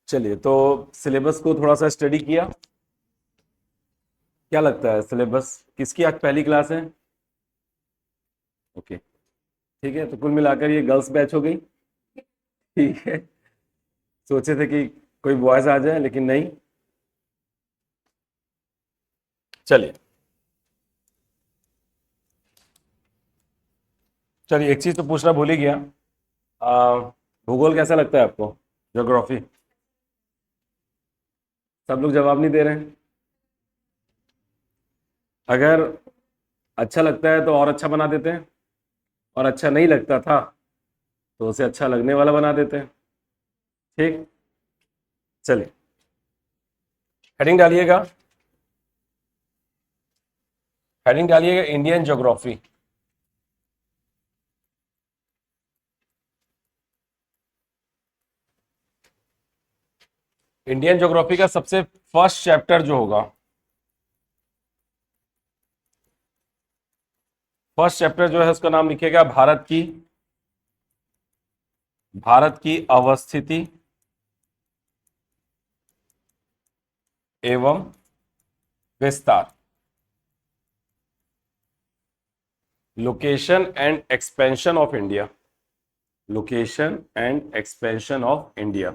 चलिए, तो सिलेबस को थोड़ा सा स्टडी किया। क्या लगता है सिलेबस किसकी आज पहली क्लास है? ओके, ठीक है। तो कुल मिलाकर ये गर्ल्स बैच हो गई। ठीक है। सोचे थे कि कोई बॉयज आ जाए, लेकिन नहीं। चलिए चलिए, एक चीज तो पूछना भूल ही गया। भूगोल कैसा लगता है आपको? ज्योग्राफी? सब लोग जवाब नहीं दे रहे हैं। अगर अच्छा लगता है तो और अच्छा बना देते हैं, और अच्छा नहीं लगता था तो उसे अच्छा लगने वाला बना देते हैं। ठीक। चलिए, हेडिंग डालिएगा। हेडिंग डालिएगा इंडियन ज्योग्राफी। इंडियन ज्योग्राफी का सबसे फर्स्ट चैप्टर जो होगा, फर्स्ट चैप्टर जो है उसका नाम लिखिएगा भारत की अवस्थिति एवं विस्तार। Location and expansion of India. Location and expansion of India.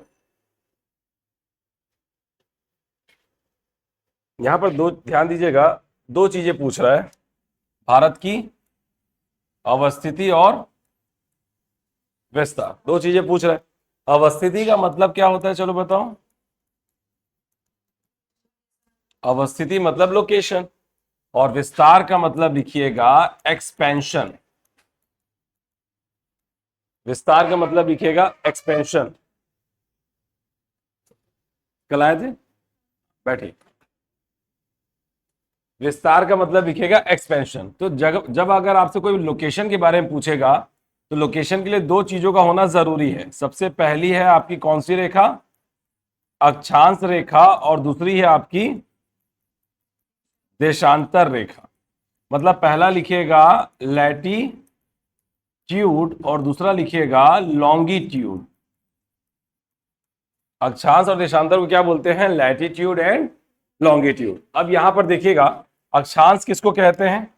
यहां पर दो ध्यान दीजिएगा, दो चीजें पूछ रहा है। भारत की अवस्थिति और विस्तार, दो चीजें पूछ रहा है। अवस्थिति का मतलब क्या होता है, चलो बताओ। अवस्थिति मतलब लोकेशन, और विस्तार का मतलब लिखिएगा एक्सपेंशन। विस्तार का मतलब लिखिएगा एक्सपेंशन। कल आए थे? बैठिए। विस्तार का मतलब लिखिएगा एक्सपेंशन। तो जब अगर आपसे कोई लोकेशन के बारे में पूछेगा तो लोकेशन के लिए दो चीजों का होना जरूरी है। सबसे पहली है आपकी कौन सी रेखा? अक्षांश रेखा। और दूसरी है आपकी देशांतर रेखा। मतलब पहला लिखिएगा लैटीट्यूड और दूसरा लिखिएगा लॉन्गिट्यूड। अक्षांश और देशांतर को क्या बोलते हैं? Latitude and longitude. अब यहां पर देखिएगा, अक्षांश किसको कहते हैं?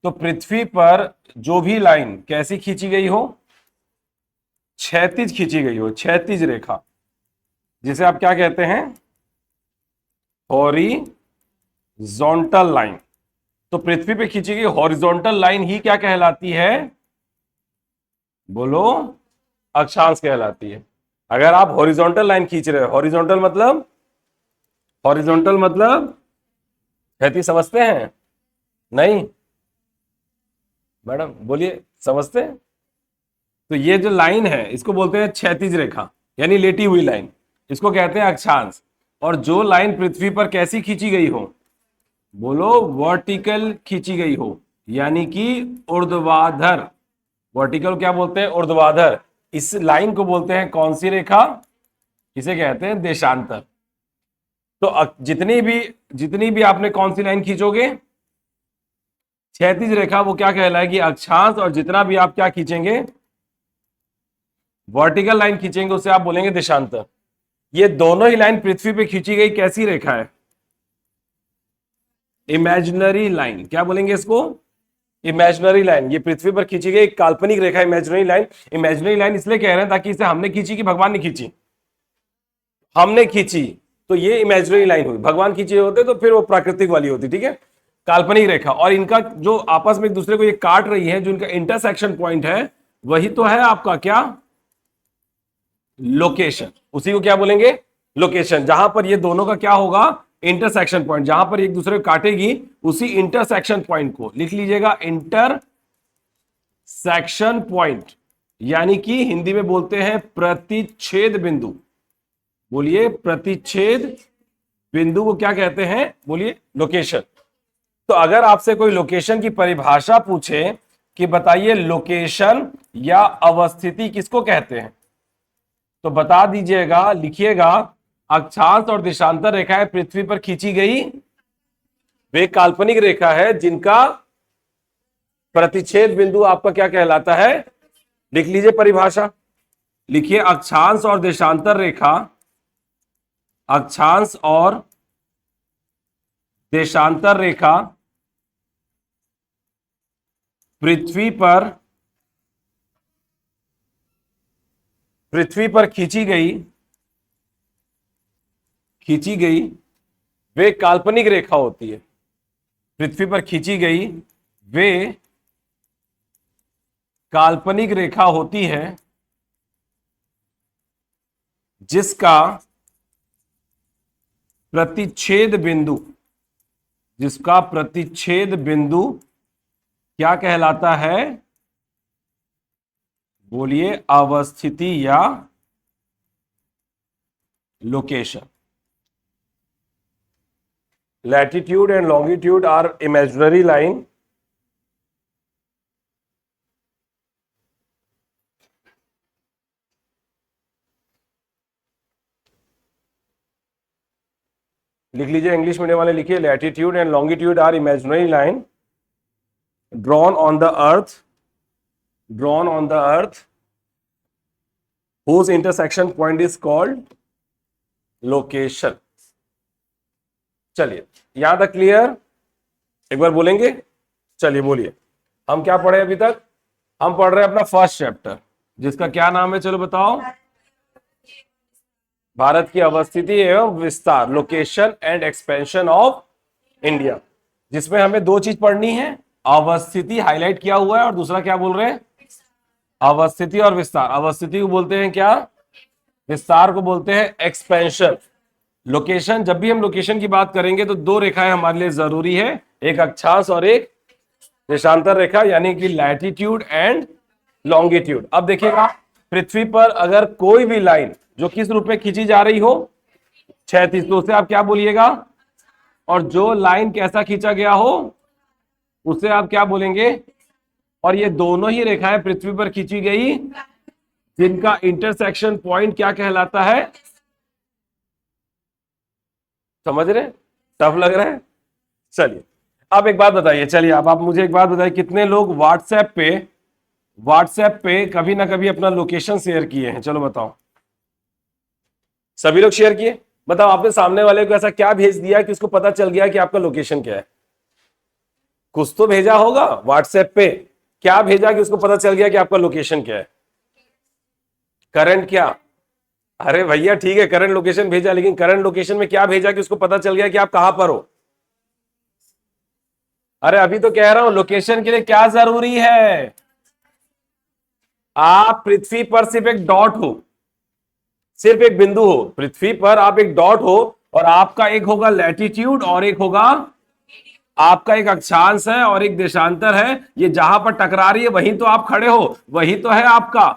तो पृथ्वी पर जो भी लाइन कैसी खींची गई हो, क्षैतिज खींची गई हो, क्षैतिज रेखा, जिसे आप क्या कहते हैं? Horizontal line. तो पृथ्वी पे खींची गई हॉरिजॉन्टल लाइन ही क्या कहलाती है? बोलो, अक्षांश कहलाती है। अगर आप हॉरिजॉन्टल लाइन खींच रहे हो, हॉरिजॉन्टल मतलब क्षैतिज, समझते हैं? नहीं मैडम, बोलिए, समझते हैं? तो ये जो लाइन है इसको बोलते हैं क्षैतिज रेखा, यानी लेटी हुई लाइन, इसको कहते हैं अक्षांश। और जो लाइन पृथ्वी पर कैसी खींची गई हो, बोलो, वर्टिकल खींची गई हो, यानी कि ऊर्ध्वाधर। वर्टिकल क्या बोलते हैं? ऊर्ध्वाधर। इस लाइन को बोलते हैं कौन सी रेखा? इसे कहते हैं देशांतर। तो जितनी भी आपने कौन सी लाइन खींचोगे, क्षैतिज रेखा, वो क्या कहलाएगी? अक्षांश। और जितना भी आप क्या खींचेंगे, वर्टिकल लाइन खींचेंगे, उसे आप बोलेंगे देशांतर। ये दोनों ही लाइन पृथ्वी पे खींची गई कैसी रेखा है? Imaginary line. क्या बोलेंगे इसको? Imaginary line. ये पृथ्वी पर खींची गई एक काल्पनिक रेखा, इमेजिनरी लाइन। इमेजिनरी लाइन इसलिए कह रहे हैं ताकि इसे हमने खींची कि भगवान ने खींची? हमने खींची, तो ये इमेजिनरी लाइन हुई। भगवान खींचे होते तो फिर वो प्राकृतिक वाली होती। ठीक है, काल्पनिक रेखा। और इनका जो आपस में एक दूसरे को ये काट रही है, जो इनका इंटरसेक्शन पॉइंट है, वही तो है आपका क्या? लोकेशन। उसी को क्या बोलेंगे? लोकेशन। जहां पर ये दोनों का क्या होगा? Intersection point. जहां पर एक दूसरे को काटेगी, उसी इंटरसेक्शन पॉइंट को लिख लीजिएगा इंटरसेक्शन पॉइंट, यानी कि हिंदी में बोलते हैं प्रतिच्छेद बिंदु। बोलिए, प्रतिच्छेद बिंदु को क्या कहते हैं? बोलिए, लोकेशन। तो अगर आपसे कोई लोकेशन की परिभाषा पूछे कि बताइए लोकेशन या अवस्थिति किसको कहते हैं, तो बता दीजिएगा, लिखिएगा, अक्षांश और देशांतर रेखाएं पृथ्वी पर खींची गई वे काल्पनिक रेखा है जिनका प्रतिच्छेद बिंदु आपका क्या कहलाता है? लिख लीजिए परिभाषा। लिखिए, अक्षांश और देशांतर रेखा अक्षांश और देशांतर रेखा पृथ्वी पर खींची गई वे काल्पनिक रेखा होती है। पृथ्वी पर खींची गई वे काल्पनिक रेखा होती है जिसका प्रतिच्छेद बिंदु क्या कहलाता है? बोलिए, अवस्थिति या location. Latitude and longitude are imaginary line लिख लीजिए, इंग्लिश मीडियम वाले लिखिए, latitude and longitude are imaginary line drawn on the earth whose intersection point is called location। चलिए, यहां तक क्लियर? एक बार बोलेंगे? चलिए बोलिए। हम क्या पढ़े अभी तक? हम पढ़ रहे हैं अपना फर्स्ट चैप्टर, जिसका क्या नाम है? चलो बताओ। भारत की अवस्थिति एवं विस्तार, location and expansion of India, जिसमें हमें दो चीज पढ़नी है। अवस्थिति हाईलाइट किया हुआ है और दूसरा क्या बोल रहे हैं? अवस्थिति और विस्तार। अवस्थिति को बोलते हैं क्या? विस्तार को बोलते हैं एक्सपेंशन। लोकेशन, जब भी हम लोकेशन की बात करेंगे तो दो रेखाएं हमारे लिए जरूरी है, एक अक्षांश और एक देशांतर रेखा, यानी कि लैटिट्यूड एंड लॉन्गिट्यूड। अब देखिएगा, पृथ्वी पर अगर कोई भी लाइन जो किस रूप में खींची जा रही हो, क्षैतिज, तो उसे आप क्या बोलिएगा? और जो लाइन कैसा खींचा गया हो उसे आप क्या बोलेंगे? और ये दोनों ही रेखाएं पृथ्वी पर खींची गई जिनका इंटरसेक्शन पॉइंट क्या कहलाता है? समझ रहे? टफ लग रहा है? चलिए, अब एक बात बताइए, चलिए अब आप मुझे एक बात बताइए, कितने लोग व्हाट्सएप पे कभी ना कभी अपना लोकेशन शेयर किए हैं? चलो बताओ। सभी लोग शेयर किए? बताओ, आपने सामने वाले को ऐसा क्या भेज दिया कि उसको पता चल गया कि आपका लोकेशन क्या है? कुछ तो भेजा होगा व्हाट्सएप पे। क्या भेजा कि उसको पता चल गया कि आपका लोकेशन क्या है? करंट क्या? अरे भैया ठीक है, करंट लोकेशन भेजा, लेकिन करंट लोकेशन में क्या भेजा कि उसको पता चल गया कि आप कहां पर हो? अरे अभी तो कह रहा हूं, लोकेशन के लिए क्या जरूरी है? आप पृथ्वी पर सिर्फ एक डॉट हो, सिर्फ एक बिंदु हो। पृथ्वी पर आप एक डॉट हो और आपका एक होगा लैटिट्यूड और एक होगा, आपका एक अक्षांश है और एक देशांतर है। ये जहां पर टकरा रही है वहीं तो आप खड़े हो, वही तो है आपका।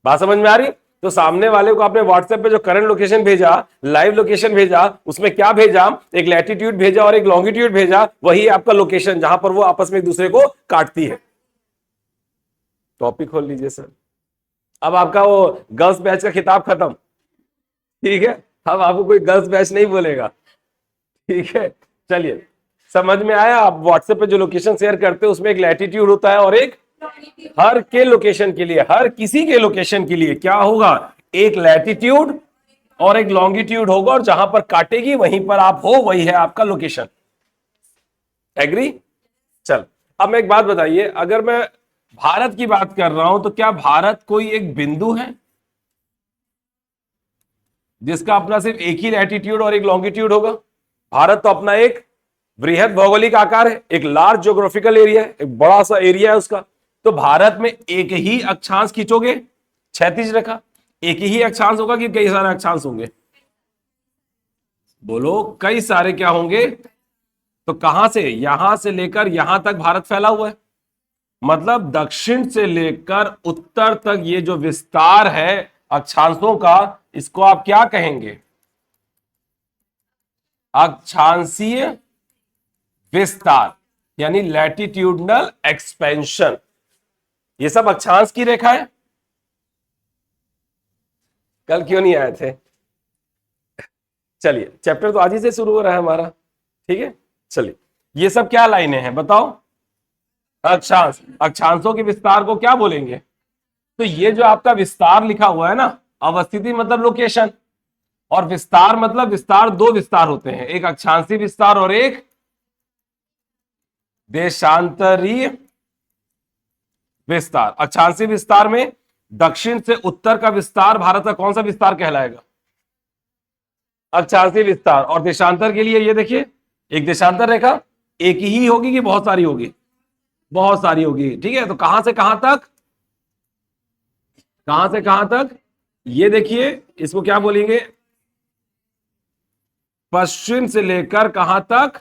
बात समझ में आ रही? तो सामने वाले को आपने व्हाट्सएप पे जो करंट लोकेशन भेजा, लाइव लोकेशन भेजा, उसमें क्या भेजा? एक लैटिट्यूड भेजा और एक लॉन्गिट्यूड भेजा, वही आपका लोकेशन, जहां पर वो आपस में एक दूसरे को काटती है। टॉपिक खोल लीजिए सर। अब आपका वो गर्ल्स बैच का खिताब खत्म, ठीक है? अब आपको कोई गर्ल्स बैच नहीं बोलेगा, ठीक है? चलिए, समझ में आया? आप व्हाट्सएप पे जो लोकेशन शेयर करते हो उसमें एक लैटिट्यूड होता है और एक, हर के लोकेशन के लिए, हर किसी के लोकेशन के लिए क्या होगा? एक लैटिट्यूड और एक लॉन्गिट्यूड होगा, और जहां पर काटेगी वहीं पर आप हो, वही है आपका लोकेशन। एग्री? चल, अब मैं एक बात बताइए, अगर मैं भारत की बात कर रहा हूं तो क्या भारत कोई एक बिंदु है जिसका अपना सिर्फ एक ही लैटिट्यूड और एक लॉन्गिट्यूड होगा? भारत तो अपना एक बृहद भौगोलिक आकार है, एक लार्ज ज्योग्राफिकल एरिया है, एक बड़ा सा एरिया है उसका। तो भारत में एक ही अक्षांश खींचोगे, क्षैतिज रेखा, एक ही अक्षांश होगा कि कई सारे अक्षांश होंगे? बोलो, कई सारे क्या होंगे? तो कहां से? यहां से लेकर यहां तक भारत फैला हुआ है, मतलब दक्षिण से लेकर उत्तर तक ये जो विस्तार है अक्षांशों का, इसको आप क्या कहेंगे? अक्षांशीय विस्तार, यानी लैटिट्यूडनल एक्सपेंशन। ये सब अक्षांश की रेखा है। कल क्यों नहीं आए थे? चलिए, चैप्टर तो आज ही से शुरू हो रहा है हमारा, ठीक है? चलिए, ये सब क्या लाइनें हैं बताओ? अक्षांश। अक्षांशों के विस्तार को क्या बोलेंगे? तो ये जो आपका विस्तार लिखा हुआ है ना, अवस्थिति मतलब लोकेशन, और विस्तार मतलब विस्तार, दो विस्तार होते हैं, एक अक्षांशीय विस्तार और एक देशांतरीय विस्तार। अक्षांशीय विस्तार में दक्षिण से उत्तर का विस्तार भारत का कौन सा विस्तार कहलाएगा? अक्षांशीय विस्तार। और देशांतर के लिए ये देखिए, एक देशांतर रेखा एक ही होगी कि बहुत सारी होगी? बहुत सारी होगी। ठीक है, तो कहां से कहां तक, कहां से कहां तक? ये देखिए, इसको क्या बोलेंगे? पश्चिम से लेकर कहां तक?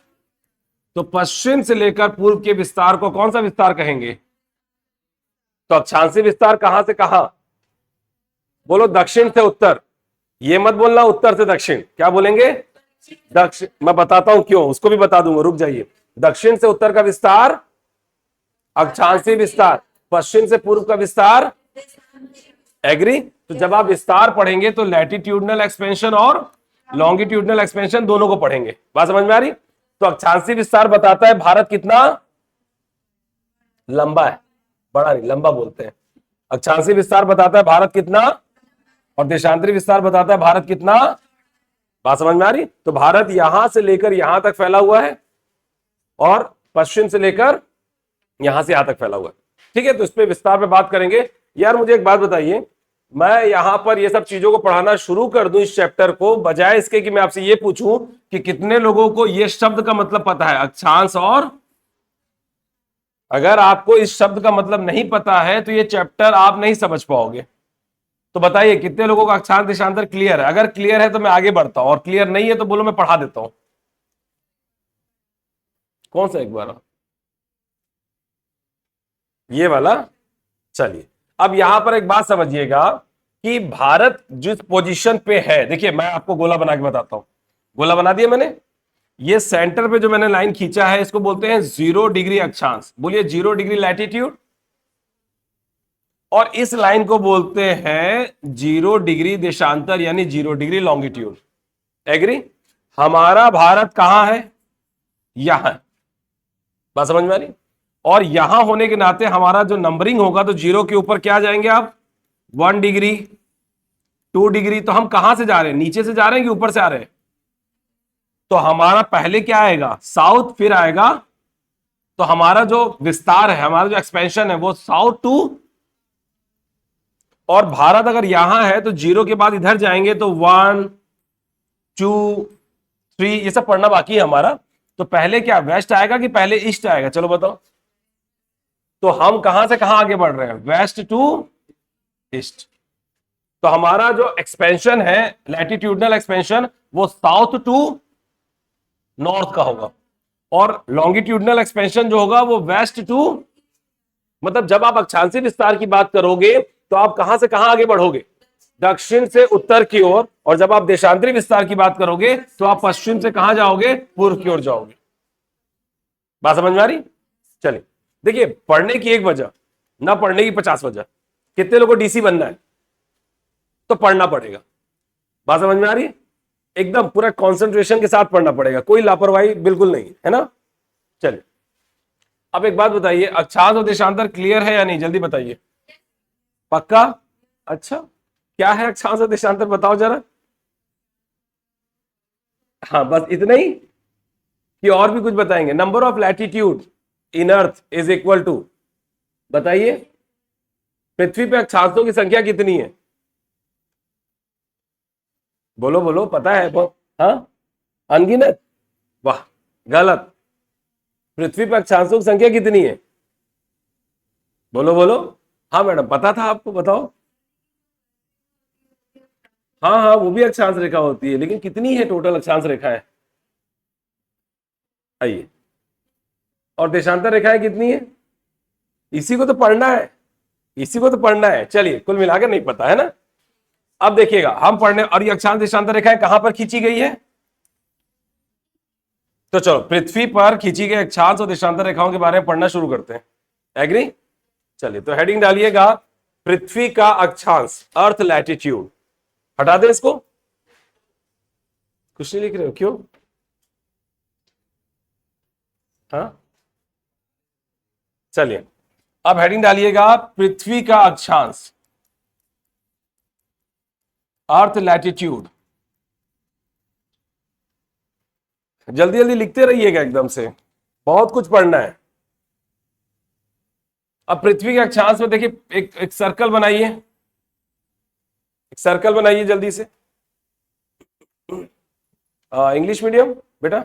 तो पश्चिम से लेकर पूर्व के विस्तार को कौन सा विस्तार कहेंगे? तो अक्षांशीय विस्तार कहां से कहां? बोलो, दक्षिण से उत्तर। ये मत बोलना उत्तर से दक्षिण, क्या बोलेंगे? दक्षिण। मैं बताता हूं क्यों, उसको भी बता दूंगा, रुक जाइए। दक्षिण से उत्तर का विस्तार अक्षांशीय विस्तार, पश्चिम से पूर्व का विस्तार एग्री। तो जब आप विस्तार पढ़ेंगे तो लैटिट्यूडनल एक्सपेंशन और लॉन्गिट्यूडनल एक्सपेंशन दोनों को पढ़ेंगे। बात समझ में आ रही? तो अक्षांशीय विस्तार बताता है भारत कितना लंबा है, बड़ा नहीं, लंबा बोलते हैं। अक्षांशीय विस्तार बताता है भारत कितना, और देशांतरी विस्तार बताता है भारत कितना। बात समझ में आ रही? तो भारत यहां से लेकर यहां तक फैला हुआ है और पश्चिम से लेकर यहां से यहां तक फैला हुआ है। ठीक है, तो इस पे विस्तार पे बात करेंगे। यार मुझे एक बात बताइए, मैं यहां पर ये सब चीजों को पढ़ाना शुरू कर दूं इस चैप्टर को, बजाय इसके कि मैं आपसे ये पूछूं कि कितने लोगों को ये शब्द का मतलब पता है, अक्षांश और। अगर आपको इस शब्द का मतलब नहीं पता है तो ये चैप्टर आप नहीं समझ पाओगे। तो बताइए कितने लोगों का अक्षांश देशांतर क्लियर है? अगर क्लियर है तो मैं आगे बढ़ता हूं, और क्लियर नहीं है तो बोलो मैं पढ़ा देता हूं। कौन सा एक बार? ये वाला। चलिए, अब यहां पर एक बात समझिएगा कि भारत जिस पोजीशन पे है, देखिए मैं आपको गोला बना के बताता हूं। गोला बना दिया मैंने। ये सेंटर पे जो मैंने लाइन खींचा है इसको बोलते हैं 0 डिग्री अक्षांश। बोलिए 0 डिग्री लैटिट्यूड। और इस लाइन को बोलते हैं 0 डिग्री देशांतर, यानी 0 डिग्री लॉन्गिट्यूड। एग्री? हमारा भारत कहां है? यहां। बात समझ में आ रही? और यहां होने के नाते हमारा जो नंबरिंग होगा तो 0 के ऊपर क्या जाएंगे आप? 1 डिग्री, 2 डिग्री। तो हम कहां से जा रहे हैं? नीचे से जा रहे हैं कि ऊपर से आ रहे हैं? तो हमारा पहले क्या आएगा? साउथ, फिर आएगा। तो हमारा जो विस्तार है, हमारा जो एक्सपेंशन है वो साउथ टू। और भारत अगर यहां है तो 0 के बाद इधर जाएंगे तो 1 2 3, ये सब पढ़ना बाकी है हमारा। तो पहले क्या वेस्ट आएगा कि पहले ईस्ट आएगा? चलो बताओ। तो हम कहां से कहां आगे बढ़ रहे हैं? West to east. तो हमारा जो एक्सपेंशन है, लैटिट्यूडनल एक्सपेंशन, वो साउथ टू नॉर्थ का होगा। और लॉन्गिट्यूडनल एक्सपेंशन जो होगा वो वेस्ट टू, मतलब जब आप अक्षांशीय विस्तार की बात करोगे तो आप कहां से कहां आगे बढ़ोगे? दक्षिण से उत्तर की ओर। और जब आप देशांतरी विस्तार की बात करोगे तो आप पश्चिम से कहां जाओगे? पूर्व की ओर जाओगे। बात समझ में आ रही? चलिए, देखिए, पढ़ने की एक वजह, ना पढ़ने की 50 वजह। कितने लोगों को डीसी बनना है? तो पढ़ना पड़ेगा। बात समझ में आ रही? एकदम पूरा कंसंट्रेशन के साथ पढ़ना पड़ेगा, कोई लापरवाही बिल्कुल नहीं है ना। चलिए, अब एक बात बताइए, अक्षांश और देशांतर क्लियर है या नहीं? जल्दी बताइए। पक्का? अच्छा, क्या है अक्षांश और देशांतर बताओ जरा। हाँ, बस इतना ही कि और भी कुछ बताएंगे? Number of latitude in earth is equal to, बताइए, पृथ्वी पे अक्षांशों की संख्या कितनी है? बोलो बोलो, पता है? हाँ, अनगिनत। वाह, गलत। पृथ्वी पर अक्षांशों की संख्या कितनी है? बोलो बोलो। हाँ मैडम, पता था आपको, बताओ। हाँ हाँ, वो भी अक्षांश रेखा होती है, लेकिन कितनी है टोटल अक्षांश रेखाएं? आइए। और देशांतर रेखाएं कितनी है? इसी को तो पढ़ना है, इसी को तो पढ़ना है। चलिए, कुल मिलाकर नहीं पता है ना। अब देखिएगा, हम पढ़ने, और ये अक्षांश देशांतर रेखाएं कहां पर खींची गई है? तो चलो, पृथ्वी पर खींची गई अक्षांश और देशांतर रेखाओं के बारे में पढ़ना शुरू करते हैं। एग्री? चलिए, तो हेडिंग डालिएगा, पृथ्वी का अक्षांश, अर्थ लैटिट्यूड। हटा दे इसको, कुछ नहीं लिख रहे हो, क्यों? हाँ, चलिए, अब हेडिंग डालिएगा, पृथ्वी का अक्षांश, अर्थ लैटिट्यूड। जल्दी जल्दी लिखते रहिएगा एकदम से, बहुत कुछ पढ़ना है। अब पृथ्वी के अक्षांश में देखिए, एक सर्कल बनाइए, एक सर्कल बनाइए जल्दी से। इंग्लिश मीडियम बेटा,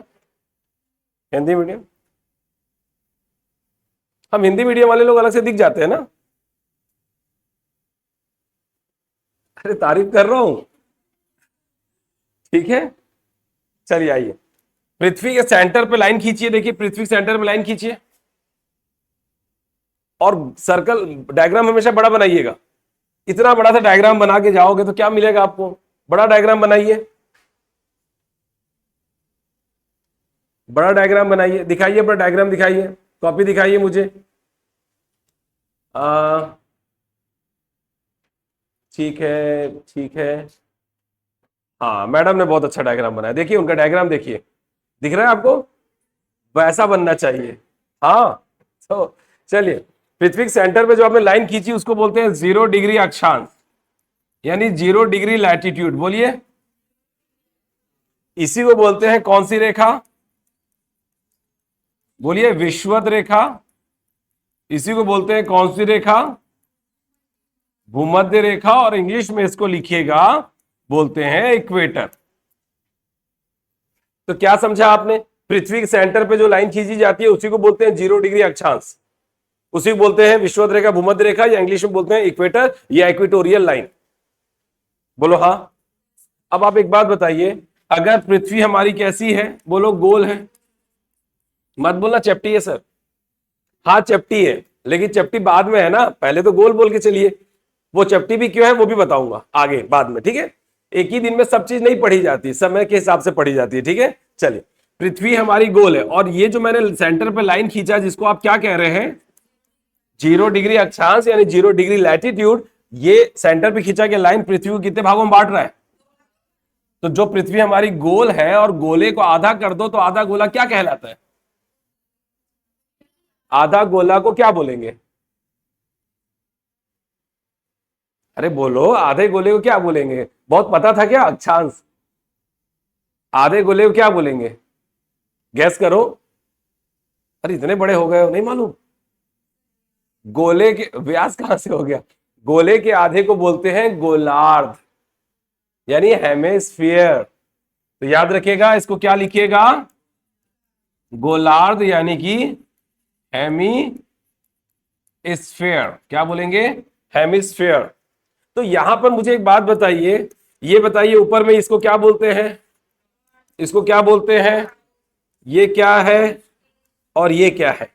हिंदी मीडियम? हम हिंदी मीडियम वाले लोग अलग से दिख जाते हैं ना। अरे तारीफ कर रहा हूं, ठीक है। चलिए आइए, पृथ्वी के सेंटर पे लाइन खींचिए। देखिए पृथ्वी के सेंटर पे लाइन खींचिए और सर्कल डायग्राम हमेशा बड़ा बनाइएगा। इतना बड़ा सा डायग्राम बना के जाओगे तो क्या मिलेगा आपको? बड़ा डायग्राम बनाइए, बड़ा डायग्राम बनाइए, दिखाइए अपना डायग्राम, दिखाइए, कॉपी दिखाइए मुझे। ठीक है, ठीक है। हाँ, मैडम ने बहुत अच्छा डायग्राम बनाया, देखिए उनका डायग्राम देखिए, दिख रहा है आपको? वैसा बनना चाहिए। हाँ, तो चलिए, पृथ्वी के सेंटर पे जो आपने लाइन खींची उसको बोलते हैं 0 डिग्री अक्षांश, यानी 0 डिग्री लैटिट्यूड। बोलिए, इसी को बोलते हैं कौन सी रेखा? बोलिए, विषुवत रेखा। इसी को बोलते हैं कौन सी रेखा? भूमध्य रेखा। और इंग्लिश में इसको लिखिएगा, बोलते हैं इक्वेटर। तो क्या समझा आपने? पृथ्वी के सेंटर पे जो लाइन खींची जाती है उसी को बोलते हैं 0 डिग्री अक्षांश, उसी को बोलते हैं विषुवत रेखा, भूमध्य रेखा, या इंग्लिश में बोलते हैं इक्वेटर या इक्वेटोरियल लाइन। बोलो हाँ। अब आप एक बात बताइए, अगर पृथ्वी हमारी कैसी है? बोलो गोल है। मत बोलना चपटी है सर। हाँ चपटी है, लेकिन चपटी बाद में है ना, पहले तो गोल बोल के चलिए। वो चपटी भी क्यों है वो भी बताऊंगा आगे बाद में, ठीक है। एक ही दिन में सब चीज नहीं पढ़ी जाती, समय के हिसाब से पढ़ी जाती है, ठीक है। चलिए, पृथ्वी हमारी गोल है और ये जो मैंने सेंटर पे लाइन खींचा जिसको आप क्या कह रहे हैं? 0 डिग्री अक्षांश यानी 0 डिग्री लैटिट्यूड। ये सेंटर पे खींचा गया लाइन पृथ्वी को कितने भागों में बांट रहा है? तो जो पृथ्वी हमारी गोल है और गोले को आधा कर दो तो आधा गोला क्या कहलाता है? आधा गोला को क्या बोलेंगे? अरे बोलो, आधे गोले को क्या बोलेंगे? बहुत पता था क्या? अक्षांश। आधे गोले को क्या बोलेंगे? गैस करो। अरे इतने बड़े हो गए हो, नहीं मालूम? गोले के व्यास कहां से हो गया? गोले के आधे को बोलते हैं गोलार्ध, यानी हेमिस्फीयर। तो याद रखिएगा, इसको क्या लिखिएगा? गोलार्ध, यानी कि हेमिस्फीयर। क्या बोलेंगे? हेमिस्फीयर। तो यहां पर मुझे एक बात बताइए, ये बताइए ऊपर में इसको क्या बोलते हैं? इसको क्या बोलते हैं? ये क्या है और ये क्या है?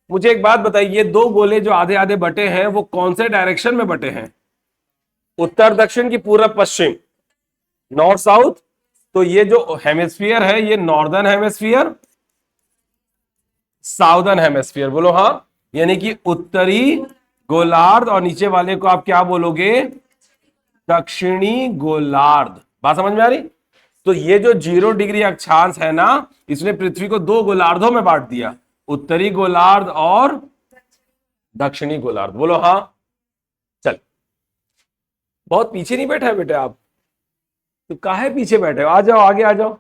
मुझे एक बात बताइए, ये दो गोले जो आधे आधे बटे हैं वो कौन से डायरेक्शन में बटे हैं? उत्तर दक्षिण की पूरब पश्चिम, नॉर्थ साउथ? तो ये जो हेमिस्फीयर है ये नॉर्दर्न हेमिस्फीयर, साउदर्न हेमिस्फीयर। बोलो हाँ। यानी कि उत्तरी गोलार्ध और नीचे वाले को आप क्या बोलोगे? दक्षिणी गोलार्ध। बात समझ में आ रही? तो ये जो 0 डिग्री अक्षांश है ना, इसने पृथ्वी को दो गोलार्धों में बांट दिया, उत्तरी गोलार्ध और दक्षिणी गोलार्ध। बोलो हाँ। चल, बहुत पीछे नहीं बैठा है बेटे आप, तो काहे पीछे बैठे हो? आ जाओ, आगे आ जाओ।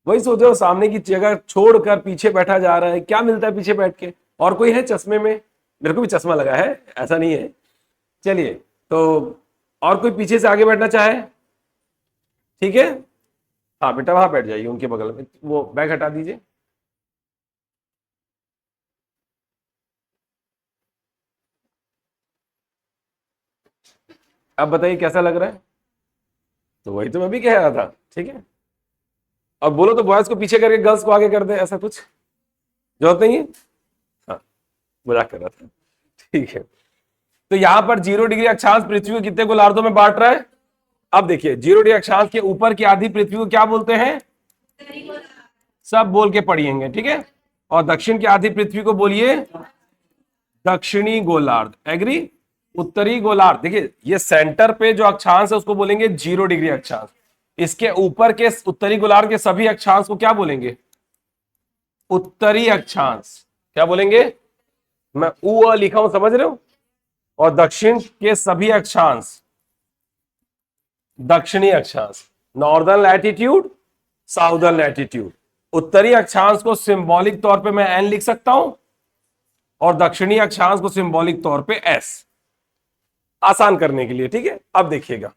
वही सोच रहे हो, सामने की जगह छोड़कर पीछे बैठा जा रहा है। क्या मिलता है पीछे बैठ के? और कोई है चश्मे में? मेरे को भी चश्मा लगा है, ऐसा नहीं है। चलिए, तो और कोई पीछे से आगे बैठना चाहे? ठीक है, हाँ बेटा वहां बैठ जाइए, उनके बगल में। वो बैग हटा दीजिए। अब बताइए कैसा लग रहा है? तो वही तो मैं भी कह रहा था, ठीक है। अब बोलो तो बॉयज को पीछे करके गर्ल्स को आगे कर दे, ऐसा कुछ जरूरत नहीं है। हाँ, मजाक कर रहा था, ठीक है। तो यहां पर 0 डिग्री अक्षांश पृथ्वी को कितने गोलार्धों में बांट रहा है? अब देखिए, 0 डिग्री अक्षांश के ऊपर की आधी पृथ्वी को क्या बोलते हैं? सब बोल के पढ़िएंगे, ठीक है। और दक्षिण की आधी पृथ्वी को बोलिए दक्षिणी गोलार्ध। एग्री? उत्तरी गोलार्ध, देखिए ये सेंटर पे जो अक्षांश है उसको बोलेंगे 0 डिग्री अक्षांश। इसके ऊपर के उत्तरी गोलार्ध के सभी अक्षांश को क्या बोलेंगे? उत्तरी अक्षांश। क्या बोलेंगे? मैं ऊ लिखा हूं, समझ रहे हो? और दक्षिण के सभी अक्षांश दक्षिणी अक्षांश, नॉर्दर्न लैटिट्यूड साउदर्न लैटिट्यूड। उत्तरी अक्षांश को सिंबॉलिक तौर पे मैं एन लिख सकता हूं और दक्षिणी अक्षांश को सिंबॉलिक तौर पे एस, आसान करने के लिए। ठीक है, अब देखिएगा,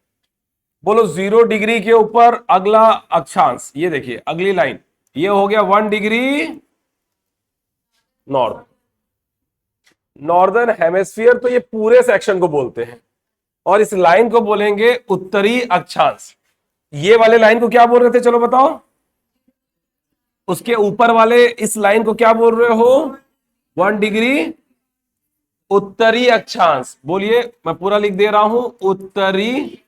बोलो 0 डिग्री के ऊपर अगला अक्षांश, ये देखिए अगली लाइन, ये हो गया 1 डिग्री नॉर्थ, नॉर्दर्न हेमेस्फीयर, तो ये पूरे सेक्शन को बोलते हैं। और इस लाइन को बोलेंगे उत्तरी अक्षांश। ये वाले लाइन को क्या बोल रहे थे, चलो बताओ। उसके ऊपर वाले इस लाइन को क्या बोल रहे हो, 1 डिग्री उत्तरी अक्षांश। बोलिए, मैं पूरा लिख दे रहा हूं, उत्तरी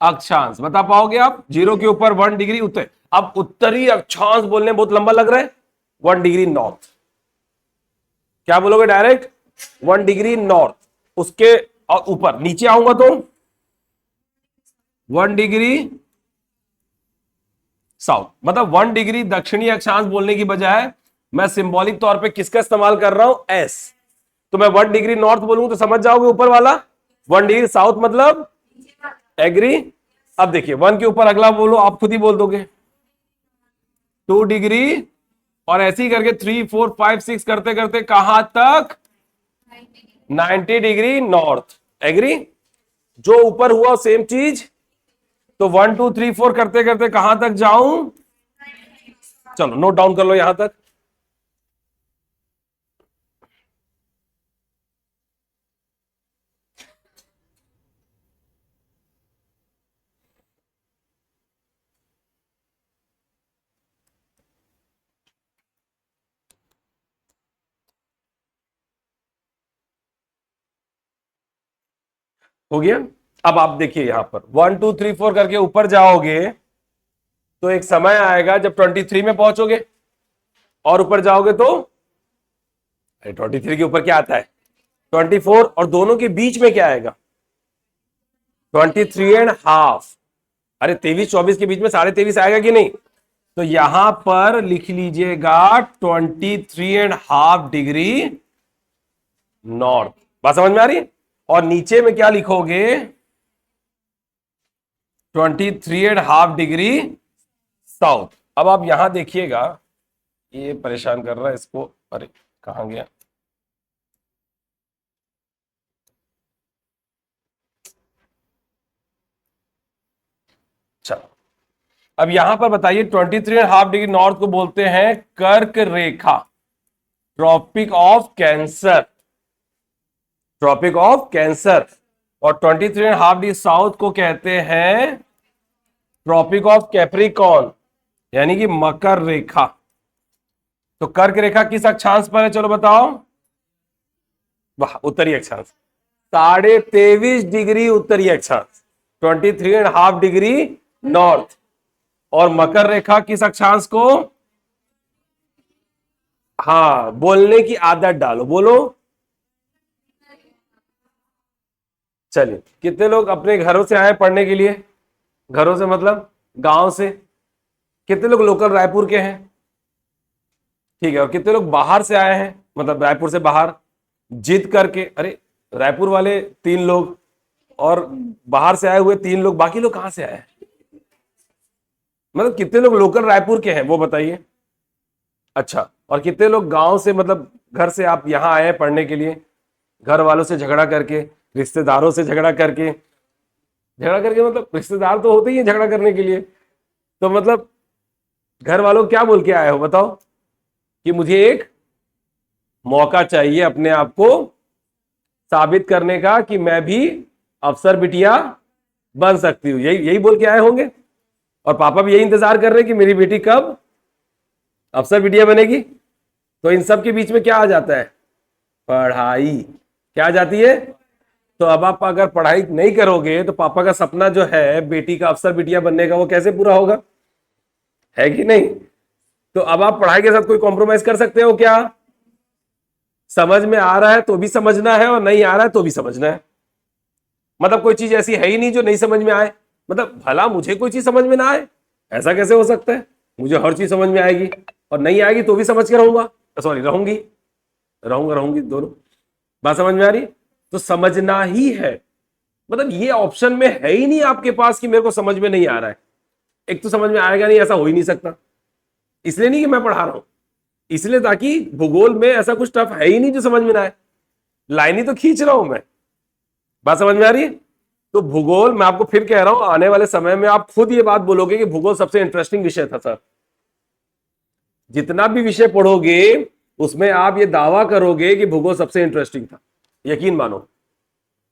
अक्षांश। बता पाओगे आप, 0 के ऊपर 1 डिग्री उत्तर। अब उत्तरी अक्षांश बोलने बहुत लंबा लग रहा है, 1 डिग्री नॉर्थ। क्या बोलोगे डायरेक्ट, 1 डिग्री नॉर्थ। उसके और ऊपर नीचे आऊंगा तो 1 डिग्री साउथ। मतलब 1 डिग्री दक्षिणी अक्षांश बोलने की बजाय मैं सिंबॉलिक तौर पे किसका इस्तेमाल कर रहा हूं, एस। तो मैं 1 डिग्री नॉर्थ बोलूंगा तो समझ जाओगे ऊपर वाला, 1 डिग्री साउथ मतलब एग्री। अब देखिए 1 के ऊपर अगला बोलो, आप खुद ही बोल दोगे 2 डिग्री, और ऐसे ही करके 3 4 5 6 करते करते कहां तक, 90 डिग्री नॉर्थ। एग्री। जो ऊपर हुआ सेम चीज, तो 1 2 3 4 करते करते कहां तक जाऊं, चलो नोट डाउन कर लो यहां तक। हो गया। अब आप देखिए यहां पर 1 2 3 4 करके ऊपर जाओगे तो एक समय आएगा जब 23 में पहुंचोगे, और ऊपर जाओगे तो 23 के ऊपर क्या आता है, 24, और दोनों के बीच में क्या आएगा, 23.5। अरे 23 24 के बीच में 23.5 आएगा कि नहीं। तो यहां पर लिख लीजिएगा 23.5 डिग्री नॉर्थ। बात समझ में आ रही है। और नीचे में क्या लिखोगे, 23.5 डिग्री साउथ। अब आप यहां देखिएगा, ये परेशान कर रहा है इसको, अरे कहां गया, चलो अब यहां पर बताइए, 23.5 डिग्री नॉर्थ को बोलते हैं कर्क रेखा, Tropic of Cancer, Tropic of Cancer. और 23.5 डिग्री साउथ को कहते हैं ट्रॉपिक ऑफ कैप्रिकॉर्न, यानी कि मकर रेखा। तो कर्क रेखा किस अक्षांश पर है, चलो बताओ। वाह, उत्तरी अक्षांश, 23.5 डिग्री उत्तरी अक्षांश, 23.5 डिग्री नॉर्थ। और मकर रेखा किस अक्षांश को, हाँ बोलने की आदत डालो, बोलो। चलिए, कितने लोग अपने घरों से आए पढ़ने के लिए, घरों से मतलब गांव से, कितने लोग लोकल रायपुर के हैं, ठीक है। और कितने लोग बाहर से आए हैं, मतलब रायपुर से बाहर जिद करके, अरे रायपुर वाले 3 लोग और बाहर से आए हुए 3 लोग, बाकी लोग कहां से आए हैं, मतलब कितने लोग लोकल रायपुर के हैं वो बताइए। अच्छा, और कितने लोग गांव से, मतलब घर से आप यहां आए हैं पढ़ने के लिए, घर वालों से झगड़ा करके, रिश्तेदारों से झगड़ा करके, झगड़ा करके मतलब रिश्तेदार तो होते ही हैं झगड़ा करने के लिए, तो मतलब घर वालों को क्या बोल के आए हो बताओ, कि मुझे एक मौका चाहिए अपने आप को साबित करने का कि मैं भी अफसर बिटिया बन सकती हूँ, यही यही बोल के आए होंगे। और पापा भी यही इंतजार कर रहे हैं कि मेरी बेटी कब अफसर बिटिया बनेगी। तो इन सब के बीच में क्या आ जाता है, पढ़ाई। क्या आ जाती है, तो अब आप अगर पढ़ाई नहीं करोगे तो पापा का सपना जो है बेटी का अफसर बिटिया बनने का, वो कैसे पूरा होगा, है कि नहीं। तो अब आप पढ़ाई के साथ कोई कॉम्प्रोमाइज कर सकते हो क्या, समझ में आ रहा है तो भी समझना है, और नहीं आ रहा है तो भी समझना है। मतलब कोई चीज ऐसी है ही नहीं जो नहीं समझ में आए, मतलब भला मुझे कोई चीज समझ में ना आए, ऐसा कैसे हो सकता है, मुझे हर चीज समझ में आएगी, और नहीं आएगी तो भी समझ के रहूंगा, सॉरी रहूंगी, रहूंगी दोनों। बात समझ में आ रही। तो समझना ही है, मतलब ये ऑप्शन में है ही नहीं आपके पास कि मेरे को समझ में नहीं आ रहा है, एक तो समझ में आएगा नहीं, ऐसा हो ही नहीं सकता। इसलिए नहीं कि मैं पढ़ा रहा हूं, इसलिए ताकि भूगोल में ऐसा कुछ टफ है ही नहीं जो समझ में ना आए, लाइन ही तो खींच रहा हूं मैं। बात समझ में आ रही है? तो भूगोल, मैं आपको फिर कह रहा हूं, आने वाले समय में आप खुद ये बात बोलोगे कि भूगोल सबसे इंटरेस्टिंग विषय था सर। जितना भी विषय पढ़ोगे उसमें आप ये दावा करोगे कि भूगोल सबसे इंटरेस्टिंग था, यकीन मानो।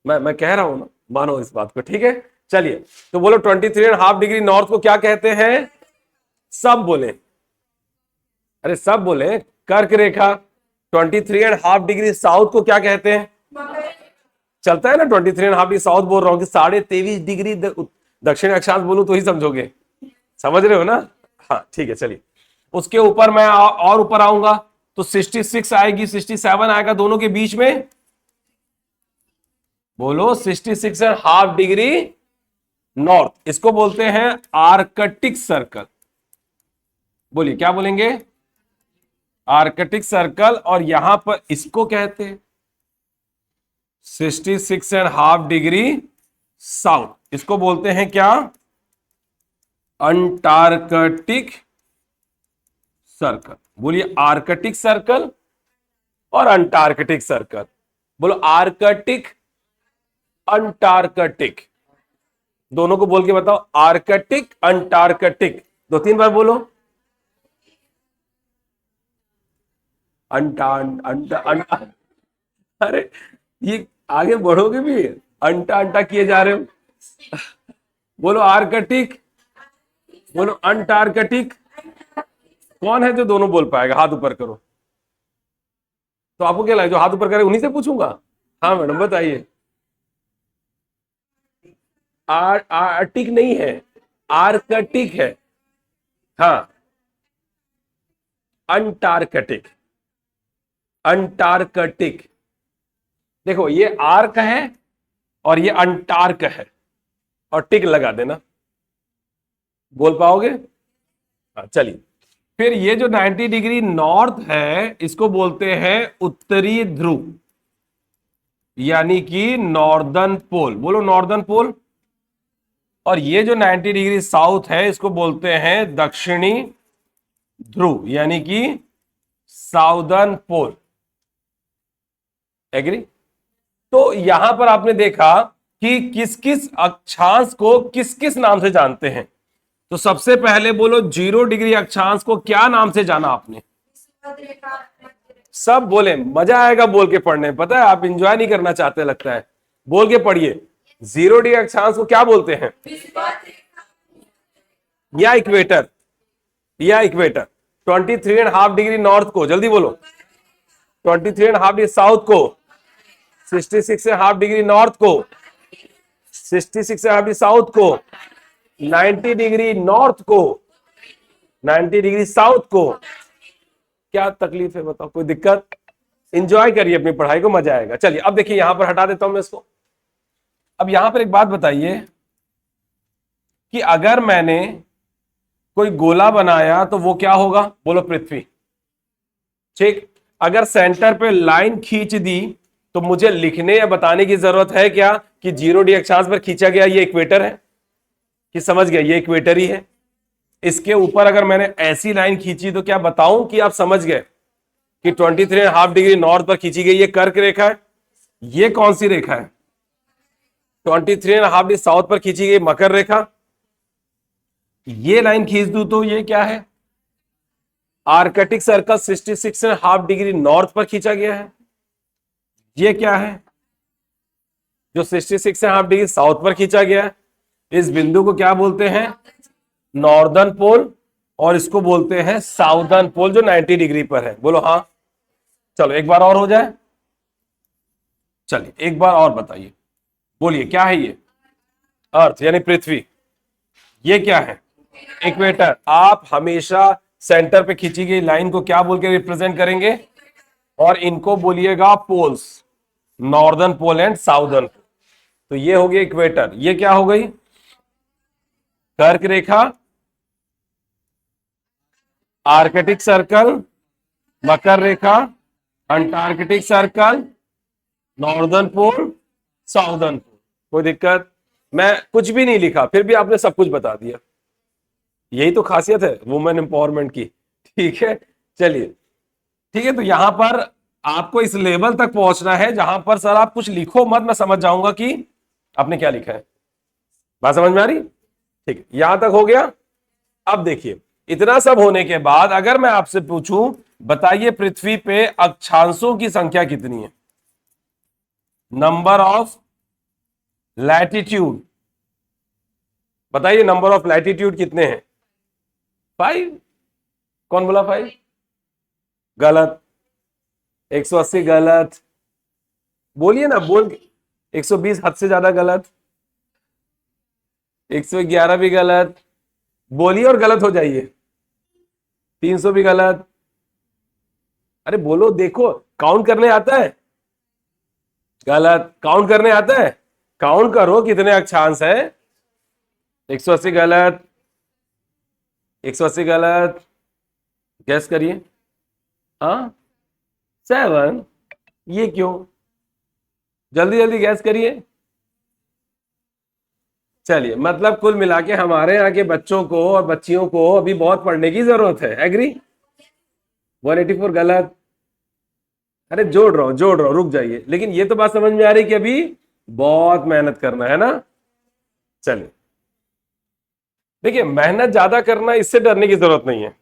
मैं कह रहा हूं ना, मानो इस बात को, ठीक है। चलिए, तो बोलो 23.5 डिग्री नॉर्थ को क्या कहते हैं? सब बोले, अरे सब बोले। कर्क रेखा। 23.5 डिग्री साउथ को क्या कहते हैं? चलता है ना, 23.5 डिग्री साउथ बोल रहा हूं कि 23.5 डिग्री दक्षिण अक्षांश बोलूं तो ही समझोगे, समझ रहे हो ना? हाँ ठीक है, चलिए। उसके ऊपर मैं और ऊपर आऊंगा तो 66 आएगी, 67 आएगा, दोनों के बीच में बोलो 66.5 डिग्री नॉर्थ, इसको बोलते हैं आर्कटिक सर्कल। बोलिए क्या बोलेंगे? Arctic circle. और यहां पर इसको कहते हैं 66.5 डिग्री साउथ, इसको बोलते हैं क्या? Antarctic circle. बोलिए आर्कटिक सर्कल और अंटार्कटिक सर्कल। बोलो आर्कटिक, अंटार्कटिक, दोनों को बोल के बताओ, आर्कटिक अंटार्कटिक, 2-3 बार बोलो। अंटा अंटा अंटा, अरे ये आगे बढ़ोगे भी, अंटा अंटा किए जा रहे हो। बोलो आर्कटिक, बोलो अंटार्कटिक। कौन है जो दोनों बोल पाएगा? हाथ ऊपर करो। तो आपको क्या लगे, जो हाथ ऊपर करे उन्हीं से पूछूंगा? हाँ मैडम बताइए। आर्टिक नहीं है, आर्कटिक है। हाँ, अंटार्कटिक, अंटार्कटिक। देखो ये आर्क है और ये अंटार्क है, और टिक लगा देना, बोल पाओगे? हाँ चलिए। फिर ये जो 90 डिग्री नॉर्थ है इसको बोलते हैं उत्तरी ध्रुव, यानी कि नॉर्दर्न पोल। बोलो नॉर्दर्न पोल। और ये जो 90 डिग्री साउथ है इसको बोलते हैं दक्षिणी ध्रुव, यानी कि साउदर्न पोल। एग्री? तो यहां पर आपने देखा कि किस किस अक्षांश को किस किस नाम से जानते हैं। तो सबसे पहले बोलो 0 डिग्री अक्षांश को क्या नाम से जाना आपने? सब बोले, मजा आएगा बोल के पढ़ने में, पता है आप इंजॉय नहीं करना चाहते लगता है। बोल के पढ़िए, 0 डिग्री अक्षांश को क्या बोलते हैं? या इक्वेटर, या इक्वेटर। 23.5 डिग्री नॉर्थ को जल्दी बोलो, 23.5 डिग्री साउथ को, 66.5 डिग्री नॉर्थ को, 66.5 डिग्री साउथ को, 90 डिग्री नॉर्थ को, 90 डिग्री साउथ को। क्या तकलीफ है बताओ, कोई दिक्कत? एंजॉय करिए अपनी पढ़ाई को, मजा आएगा। चलिए अब देखिए, यहां पर हटा देता हूं मैं इसको। अब यहां पर एक बात बताइए कि अगर मैंने कोई गोला बनाया तो वो क्या होगा? बोलो पृथ्वी। ठीक, अगर सेंटर पे लाइन खींच दी तो मुझे लिखने या बताने की जरूरत है क्या कि 0 डिग्री अक्षांश पर खींचा गया ये इक्वेटर है? कि समझ गया ये इक्वेटर ही है। इसके ऊपर अगर मैंने ऐसी लाइन खींची तो क्या बताऊं कि आप समझ गए कि 23.5 डिग्री नॉर्थ पर खींची गई ये कर्क रेखा है। ये कौन सी रेखा है? 23.5 डिग्री साउथ पर खींची गई मकर रेखा। ये लाइन खींच दूं तो ये क्या है? आर्कटिक सर्कल 66.5 डिग्री नॉर्थ पर खींचा गया है। ये क्या है? जो 66.5 डिग्री साउथ पर खींचा गया है। इस बिंदु को क्या बोलते हैं? नॉर्दर्न पोल। और इसको बोलते हैं साउदर्न पोल जो 90 डिग्री पर है। बोलो हाँ। चलो एक बार और हो जाए। चलिए एक बार और बताइए, बोलिए क्या है ये? अर्थ यानी पृथ्वी। ये क्या है? इक्वेटर। आप हमेशा सेंटर पे खींची गई लाइन को क्या बोल के रिप्रेजेंट करेंगे? और इनको बोलिएगा poles, northern pole and southern pole. तो ये हो गया इक्वेटर। ये क्या हो गई? कर्क रेखा, आर्कटिक सर्कल, मकर रेखा, अंटार्कटिक सर्कल, नॉर्दर्न पोल, साउदर्न पोल। कोई दिक्कत? मैं कुछ भी नहीं लिखा फिर भी आपने सब कुछ बता दिया। यही तो खासियत है वुमेन एम्पावरमेंट की। ठीक है, चलिए ठीक है। तो यहां पर आपको इस लेवल तक पहुंचना है जहां पर सर आप कुछ लिखो मत, मैं समझ जाऊंगा कि आपने क्या लिखा है। बात समझ में आ रही? ठीक है, यहां तक हो गया। अब देखिए, इतना सब होने के बाद अगर मैं आपसे पूछूं, बताइए पृथ्वी पे अक्षांशों की संख्या कितनी है? नंबर ऑफ लैटिट्यूड, बताइए नंबर ऑफ लैटिट्यूड कितने हैं? 5। कौन बोला 5? गलत। 180 गलत। बोलिए ना, बोल। 120 हद से ज्यादा गलत। 111 भी गलत। बोलिए और गलत हो जाइए। 300 भी गलत। अरे बोलो, देखो काउंट करने आता है? गलत। काउंट करने आता है? काउंट करो कितने अक्षांश है। 180 गलत। 180 गलत। गैस करिए। हाँ, 7। ये क्यों? जल्दी जल्दी गैस करिए। चलिए, मतलब कुल मिला के हमारे यहाँ के बच्चों को और बच्चियों को अभी बहुत पढ़ने की जरूरत है। एग्री? 184 गलत। अरे जोड़ रहा हूं, रुक जाइए। लेकिन ये तो बात समझ में आ रही कि अभी बहुत मेहनत करना है ना। चलिए, देखिए मेहनत ज्यादा करना, इससे डरने की जरूरत नहीं है।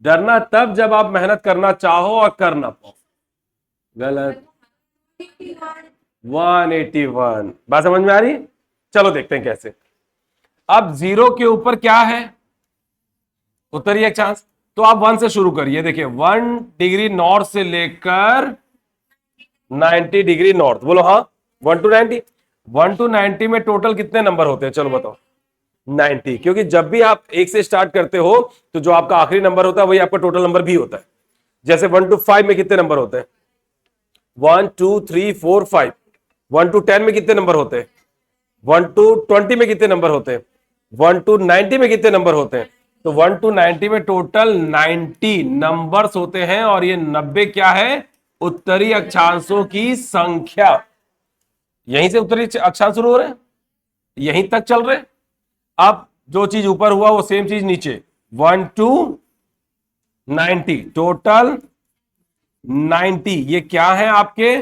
डरना तब जब आप मेहनत करना चाहो और कर ना पाओ। गलत। 181। बात समझ में आ रही? चलो देखते हैं कैसे। अब 0 के ऊपर क्या है? उत्तरी अक्षांश। तो आप 1 से शुरू करिए। देखिए 1 डिग्री नॉर्थ से लेकर 90 डिग्री नॉर्थ। बोलो हाँ। 1 to 90। 1 to 90 में टोटल कितने नंबर होते हैं? चलो बताओ। 90, क्योंकि जब भी आप 1 से स्टार्ट करते हो तो जो आपका आखिरी नंबर होता है वही आपका टोटल नंबर भी होता है। जैसे 1 to 5 में कितने नंबर होते हैं? 1 2 3 4 5। 1 to 10 में कितने नंबर होते हैं? 1 to 20 में कितने नंबर होते हैं? 1 to 90 में कितने नंबर होते हैं? तो 1 to 90 में टोटल 90 नंबर्स होते हैं। और ये 90 क्या है? उत्तरी अक्षांशों की संख्या। यहीं से उत्तरी अक्षांश शुरू हो रहे हैं, यहीं तक चल रहे हैं। अब जो चीज ऊपर हुआ वो सेम चीज नीचे। 1 to 90 टोटल 90। ये क्या है आपके?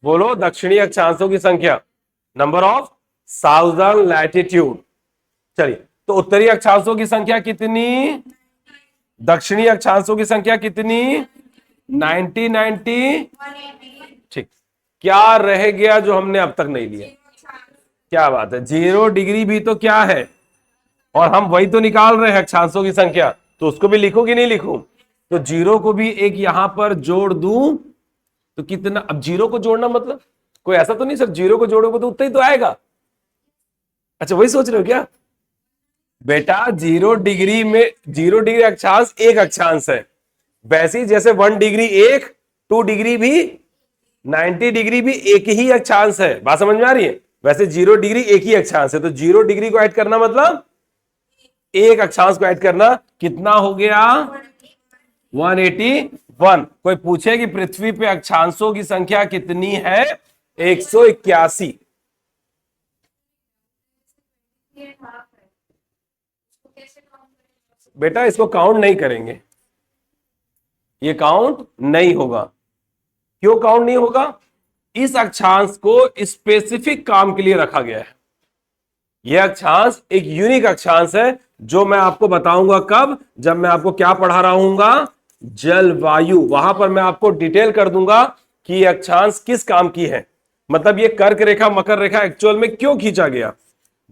बोलो, दक्षिणी अक्षांशों की संख्या, नंबर ऑफ साउदर्न लैटिट्यूड। चलिए, तो उत्तरी अक्षांशों की संख्या कितनी? दक्षिणी अक्षांशों की संख्या कितनी? 90 90। ठीक। क्या रह गया जो हमने अब तक नहीं लिया? क्या बात है, 0 डिग्री भी तो क्या है? और हम वही तो निकाल रहे हैं अक्षांशों की संख्या, तो उसको भी लिखूं कि नहीं लिखूं? तो 0 को भी एक यहां पर जोड़ दूं तो कितना? अब 0 को जोड़ना मतलब कोई ऐसा तो नहीं सर 0 को जोड़ोगे तो उतना ही तो आएगा। अच्छा, वही सोच रहे हो क्या? बेटा 0 डिग्री में 0 डिग्री अक्षांश एक अक्षांश है। वैसे ही जैसे 1 डिग्री एक, 2 डिग्री भी, 90 डिग्री भी एक ही अक्षांश है। बात समझ में आ रही है? वैसे 0 डिग्री एक ही अक्षांश है, तो 0 डिग्री को ऐड करना मतलब एक अक्षांश को ऐड करना। कितना हो गया? 181। कोई पूछे कि पृथ्वी पे अक्षांशों की संख्या कितनी है? 181। बेटा इसको काउंट नहीं करेंगे, ये काउंट नहीं होगा। क्यों काउंट नहीं होगा? इस अक्षांश को स्पेसिफिक काम के लिए रखा गया है। यह अक्षांश एक यूनिक अक्षांश है जो मैं आपको बताऊंगा कब, जब मैं आपको क्या पढ़ा रहा हूंगा? जलवायु। वहां पर मैं आपको डिटेल कर दूंगा कि यह अक्षांश किस काम की है। मतलब ये कर्क रेखा मकर रेखा एक्चुअल में क्यों खींचा गया।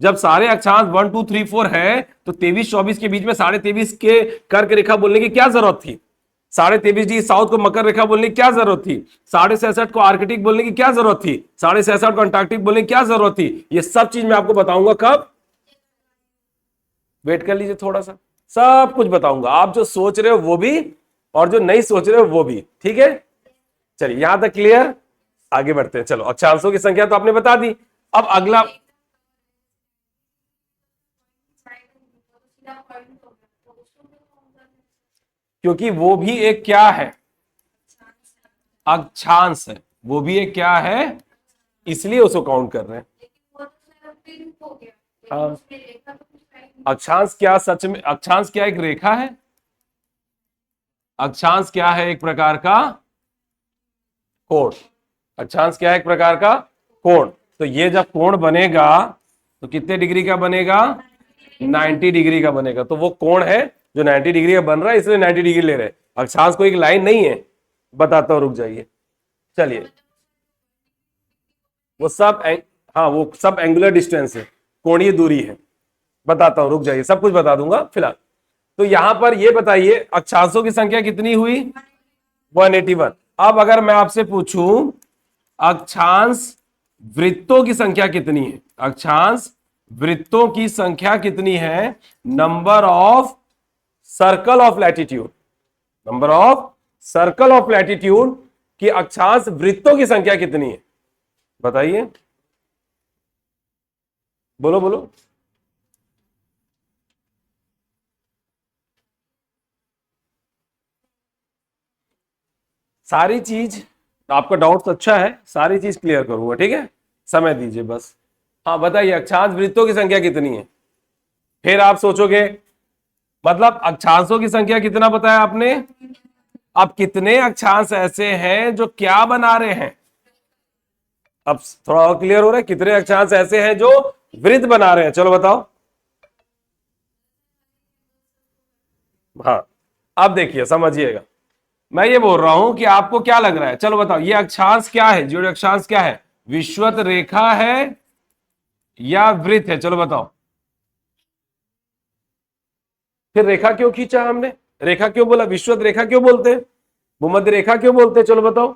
जब सारे अक्षांश 1 2 3 4 है तो 23 24 के बीच में 23.5 के कर्क रेखा बोलने की क्या जरूरत थी? 23.5 साउथ को मकर रेखा बोलने की क्या जरूरत थी? 66.5 को आर्कटिक बोलने की क्या जरूरत थी? 66.5 को अंटार्कटिक बोलने की क्या जरूरत थी? ये सब चीज मैं आपको बताऊंगा कब। वेट कर लीजिए थोड़ा सा, सब कुछ बताऊंगा। आप जो सोच रहे हो वो भी और जो नहीं सोच रहे हो वो भी। ठीक है, चलिए यहां तक क्लियर। आगे बढ़ते हैं। चलो, अक्षांशों की संख्या तो आपने बता दी। अब अगला, क्योंकि वो भी एक क्या है? अक्षांश है। वो भी एक क्या है? इसलिए उसको काउंट कर रहे हैं। हाँ, अक्षांश क्या सच में, अक्षांश क्या एक रेखा है? अक्षांश क्या है? एक प्रकार का कोण। अक्षांश क्या है? एक प्रकार का कोण। तो ये जब कोण बनेगा तो कितने डिग्री का बनेगा? 90 डिग्री का बनेगा। तो वो कोण है जो 90 डिग्री का बन रहा है, इसलिए 90 डिग्री ले रहे हैं। अक्षांश को एक लाइन नहीं है, बताता हूं, रुक जाइए। चलिए, वो सब हाँ, वो सब एंगुलर डिस्टेंस है, कोणीय दूरी है। बताता हूं, रुक जाइए, सब कुछ बता दूंगा फिलहाल। तो यहां पर ये बताइए अक्षांशों की संख्या कितनी हुई? 181। अब अगर मैं आपसे पूछूं अक्षांश वृत्तों की संख्या कितनी है? अक्षांश वृत्तों की संख्या कितनी है? Number of circle of latitude, number of circle of latitude की अक्षांश वृत्तों की संख्या कितनी है? बताइए, बोलो बोलो। सारी चीज, आपका डाउट अच्छा है, सारी चीज क्लियर करूंगा, ठीक है, समय दीजिए बस। हाँ बताइए, अक्षांश वृत्तों की संख्या कितनी है? फिर आप सोचोगे मतलब अक्षांशों की संख्या कितना बताया आपने? अब कितने अक्षांश ऐसे हैं जो क्या बना रहे हैं? अब थोड़ा और क्लियर हो रहा है, कितने अक्षांश ऐसे हैं जो वृत्त बना रहे हैं? चलो बताओ। हाँ, अब देखिए समझिएगा, मैं ये बोल रहा हूं कि आपको क्या लग रहा है। चलो बताओ, ये अक्षांश क्या है? जो अक्षांश क्या है? विषुवत रेखा है या वृत्त है? चलो बताओ। फिर रेखा क्यों खींचा हमने? रेखा क्यों बोला? विषुवत रेखा क्यों बोलते हैं? भूमध्य रेखा क्यों बोलते हैं? चलो बताओ।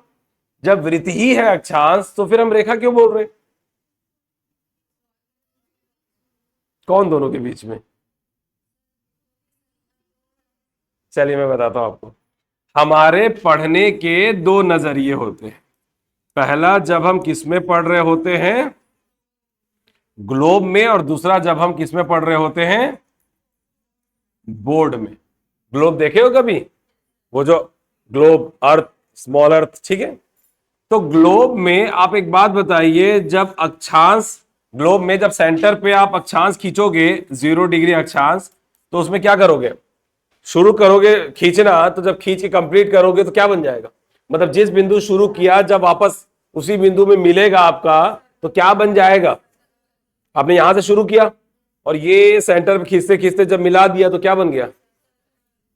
जब वृत्त ही है अक्षांश तो फिर हम रेखा क्यों बोल रहे हैं? कौन दोनों के बीच में? चलिए मैं बताता हूं आपको। हमारे पढ़ने के दो नजरिए होते हैं। पहला जब हम किस में पढ़ रहे होते हैं? ग्लोब में। और दूसरा जब हम किस में पढ़ रहे होते हैं? बोर्ड में। ग्लोब देखे हो कभी? वो जो ग्लोब, अर्थ, स्मॉल अर्थ, ठीक है। तो ग्लोब में आप एक बात बताइए, जब अक्षांश, ग्लोब में जब सेंटर पे आप अक्षांश खींचोगे 0 डिग्री अक्षांश, तो उसमें क्या करोगे? शुरू करोगे खींचना, तो जब खींच के कंप्लीट करोगे तो क्या बन जाएगा? मतलब जिस बिंदु शुरू किया, जब वापस उसी बिंदु में मिलेगा आपका, तो क्या बन जाएगा? आपने यहां से शुरू किया और ये सेंटर पे खींचते खींचते जब मिला दिया तो क्या बन गया?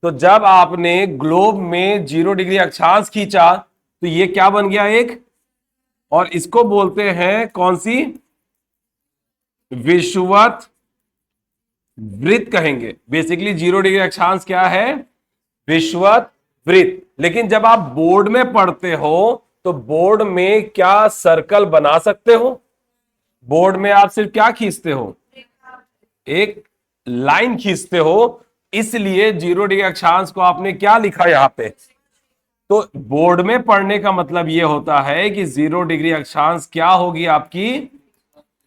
तो जब आपने ग्लोब में 0 डिग्री अक्षांश खींचा तो ये क्या बन गया? एक। और इसको बोलते हैं कौन सी? विषुवत वृत्त कहेंगे। बेसिकली 0 डिग्री अक्षांश क्या है? विषुवत वृत्त। लेकिन जब आप बोर्ड में पढ़ते हो तो बोर्ड में क्या सर्कल बना सकते हो? बोर्ड में आप सिर्फ क्या खींचते हो? एक लाइन खींचते हो। इसलिए 0 डिग्री अक्षांश को आपने क्या लिखा यहां पे? तो बोर्ड में पढ़ने का मतलब यह होता है कि 0 डिग्री अक्षांश क्या होगी आपकी?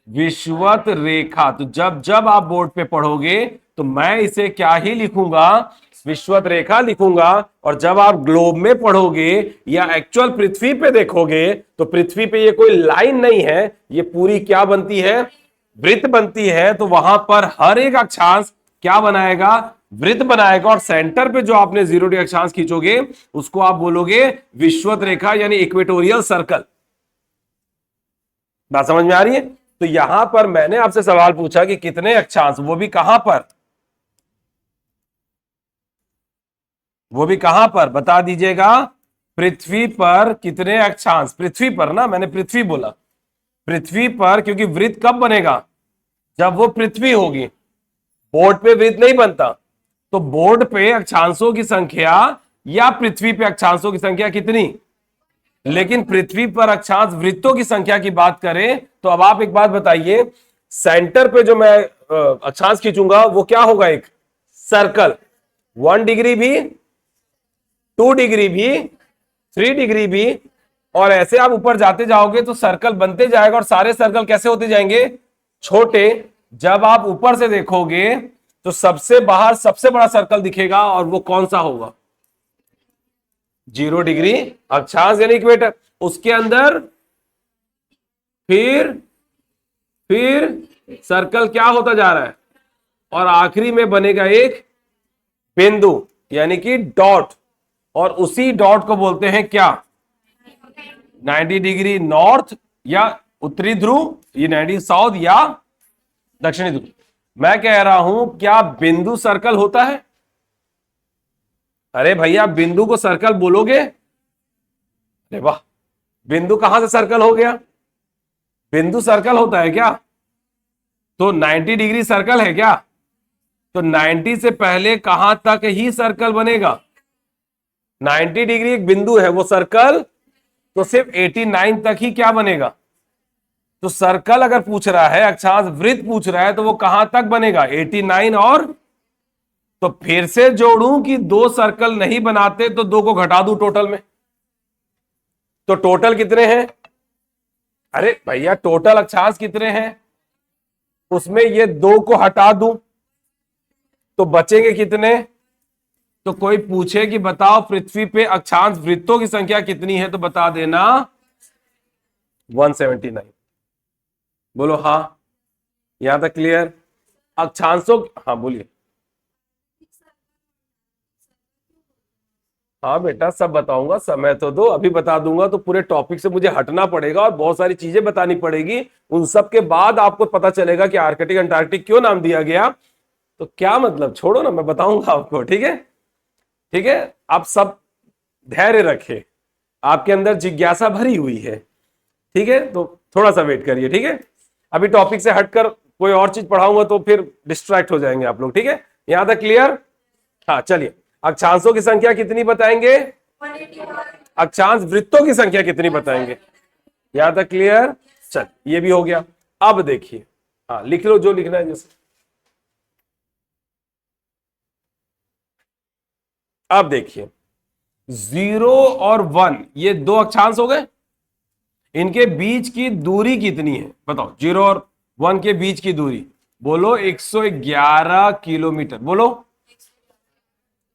विषुवत रेखा। तो जब जब आप बोर्ड पे पढ़ोगे तो मैं इसे क्या ही लिखूंगा? विषुवत रेखा लिखूंगा। और जब आप ग्लोब में पढ़ोगे या एक्चुअल पृथ्वी पे देखोगे तो पृथ्वी पे ये कोई लाइन नहीं है, ये पूरी क्या बनती है? वृत्त बनती है। तो वहां पर हर एक अक्षांश क्या बनाएगा? वृत्त बनाएगा। और सेंटर पे जो आपने 0 डिग्री अक्षांश खींचोगे उसको आप बोलोगे विषुवत रेखा, यानी इक्वेटोरियल सर्कल। बात समझ में आ रही है? तो यहां पर मैंने आपसे सवाल पूछा कि कितने अक्षांश, वो भी कहां पर? वो भी कहां पर बता दीजिएगा? पृथ्वी पर कितने अक्षांश? पृथ्वी पर ना, मैंने पृथ्वी बोला। पृथ्वी पर, क्योंकि वृत्त कब बनेगा? जब वो पृथ्वी होगी। बोर्ड पे वृत्त नहीं बनता। तो बोर्ड पे अक्षांशों की संख्या या पृथ्वी पे अक्षांशों की संख्या कितनी? लेकिन पृथ्वी पर अक्षांश वृत्तों की संख्या की बात करें तो अब आप एक बात बताइए, सेंटर पे जो मैं अक्षांश खींचूंगा वो क्या होगा? एक सर्कल। 1 डिग्री भी, 2 डिग्री भी, 3 डिग्री भी। और ऐसे आप ऊपर जाते जाओगे तो सर्कल बनते जाएगा। और सारे सर्कल कैसे होते जाएंगे? छोटे। जब आप ऊपर से देखोगे तो सबसे बाहर सबसे बड़ा सर्कल दिखेगा, और वो कौन सा होगा? 0 डिग्री अक्षांश यानी इक्वेटर। उसके अंदर फिर फिर सर्कल क्या होता जा रहा है, और आखिरी में बनेगा एक बिंदु यानी कि डॉट, और उसी डॉट को बोलते हैं क्या, 90 डिग्री नॉर्थ या उत्तरी ध्रुव, ये 90 साउथ या दक्षिणी ध्रुव। मैं कह रहा हूं क्या बिंदु सर्कल होता है? अरे भैया बिंदु को सर्कल बोलोगे? अरे वाह, बिंदु कहां से सर्कल हो गया? बिंदु सर्कल होता है क्या? तो 90 डिग्री सर्कल है क्या? तो 90 से पहले कहां तक ही सर्कल बनेगा? 90 डिग्री एक बिंदु है, वो सर्कल तो सिर्फ 89 तक ही क्या बनेगा? तो सर्कल अगर पूछ रहा है, अक्षांश वृत्त पूछ रहा है, तो वो कहां तक बनेगा? 89 और, तो फिर से जोड़ूं कि दो सर्कल नहीं बनाते तो दो को घटा दूं टोटल में, तो टोटल कितने हैं? अरे भैया टोटल अक्षांश कितने हैं, उसमें ये दो को हटा दूं तो बचेंगे कितने? तो कोई पूछे कि बताओ पृथ्वी पे अक्षांश वृत्तों की संख्या कितनी है, तो बता देना 179। बोलो हाँ, यहां तक क्लियर? अक्षांशों, हाँ बोलिए। हाँ बेटा सब बताऊंगा, समय तो दो, अभी बता दूंगा तो पूरे टॉपिक से मुझे हटना पड़ेगा और बहुत सारी चीजें बतानी पड़ेगी। उन सब के बाद आपको पता चलेगा कि आर्कटिक अंटार्कटिक क्यों नाम दिया गया। तो क्या मतलब, छोड़ो ना, मैं बताऊंगा आपको, ठीक है? ठीक है, आप सब धैर्य रखें, आपके अंदर जिज्ञासा भरी हुई है, ठीक है? तो थोड़ा सा वेट करिए, ठीक है? अभी टॉपिक से हटकर कोई और चीज पढ़ाऊंगा तो फिर डिस्ट्रैक्ट हो जाएंगे आप लोग, ठीक है? यहां तक क्लियर? हाँ चलिए, अक्षांशों की संख्या कितनी बताएंगे? अक्षांश वृत्तों की संख्या कितनी बताएंगे? यहां तक क्लियर? चल ये भी हो गया। अब देखिए, हाँ लिख लो जो लिखना है जैसे। अब देखिए 0 और 1 ये दो अक्षांश हो गए, इनके बीच की दूरी कितनी है बताओ? 0 और 1 के बीच की दूरी बोलो 111 किलोमीटर। बोलो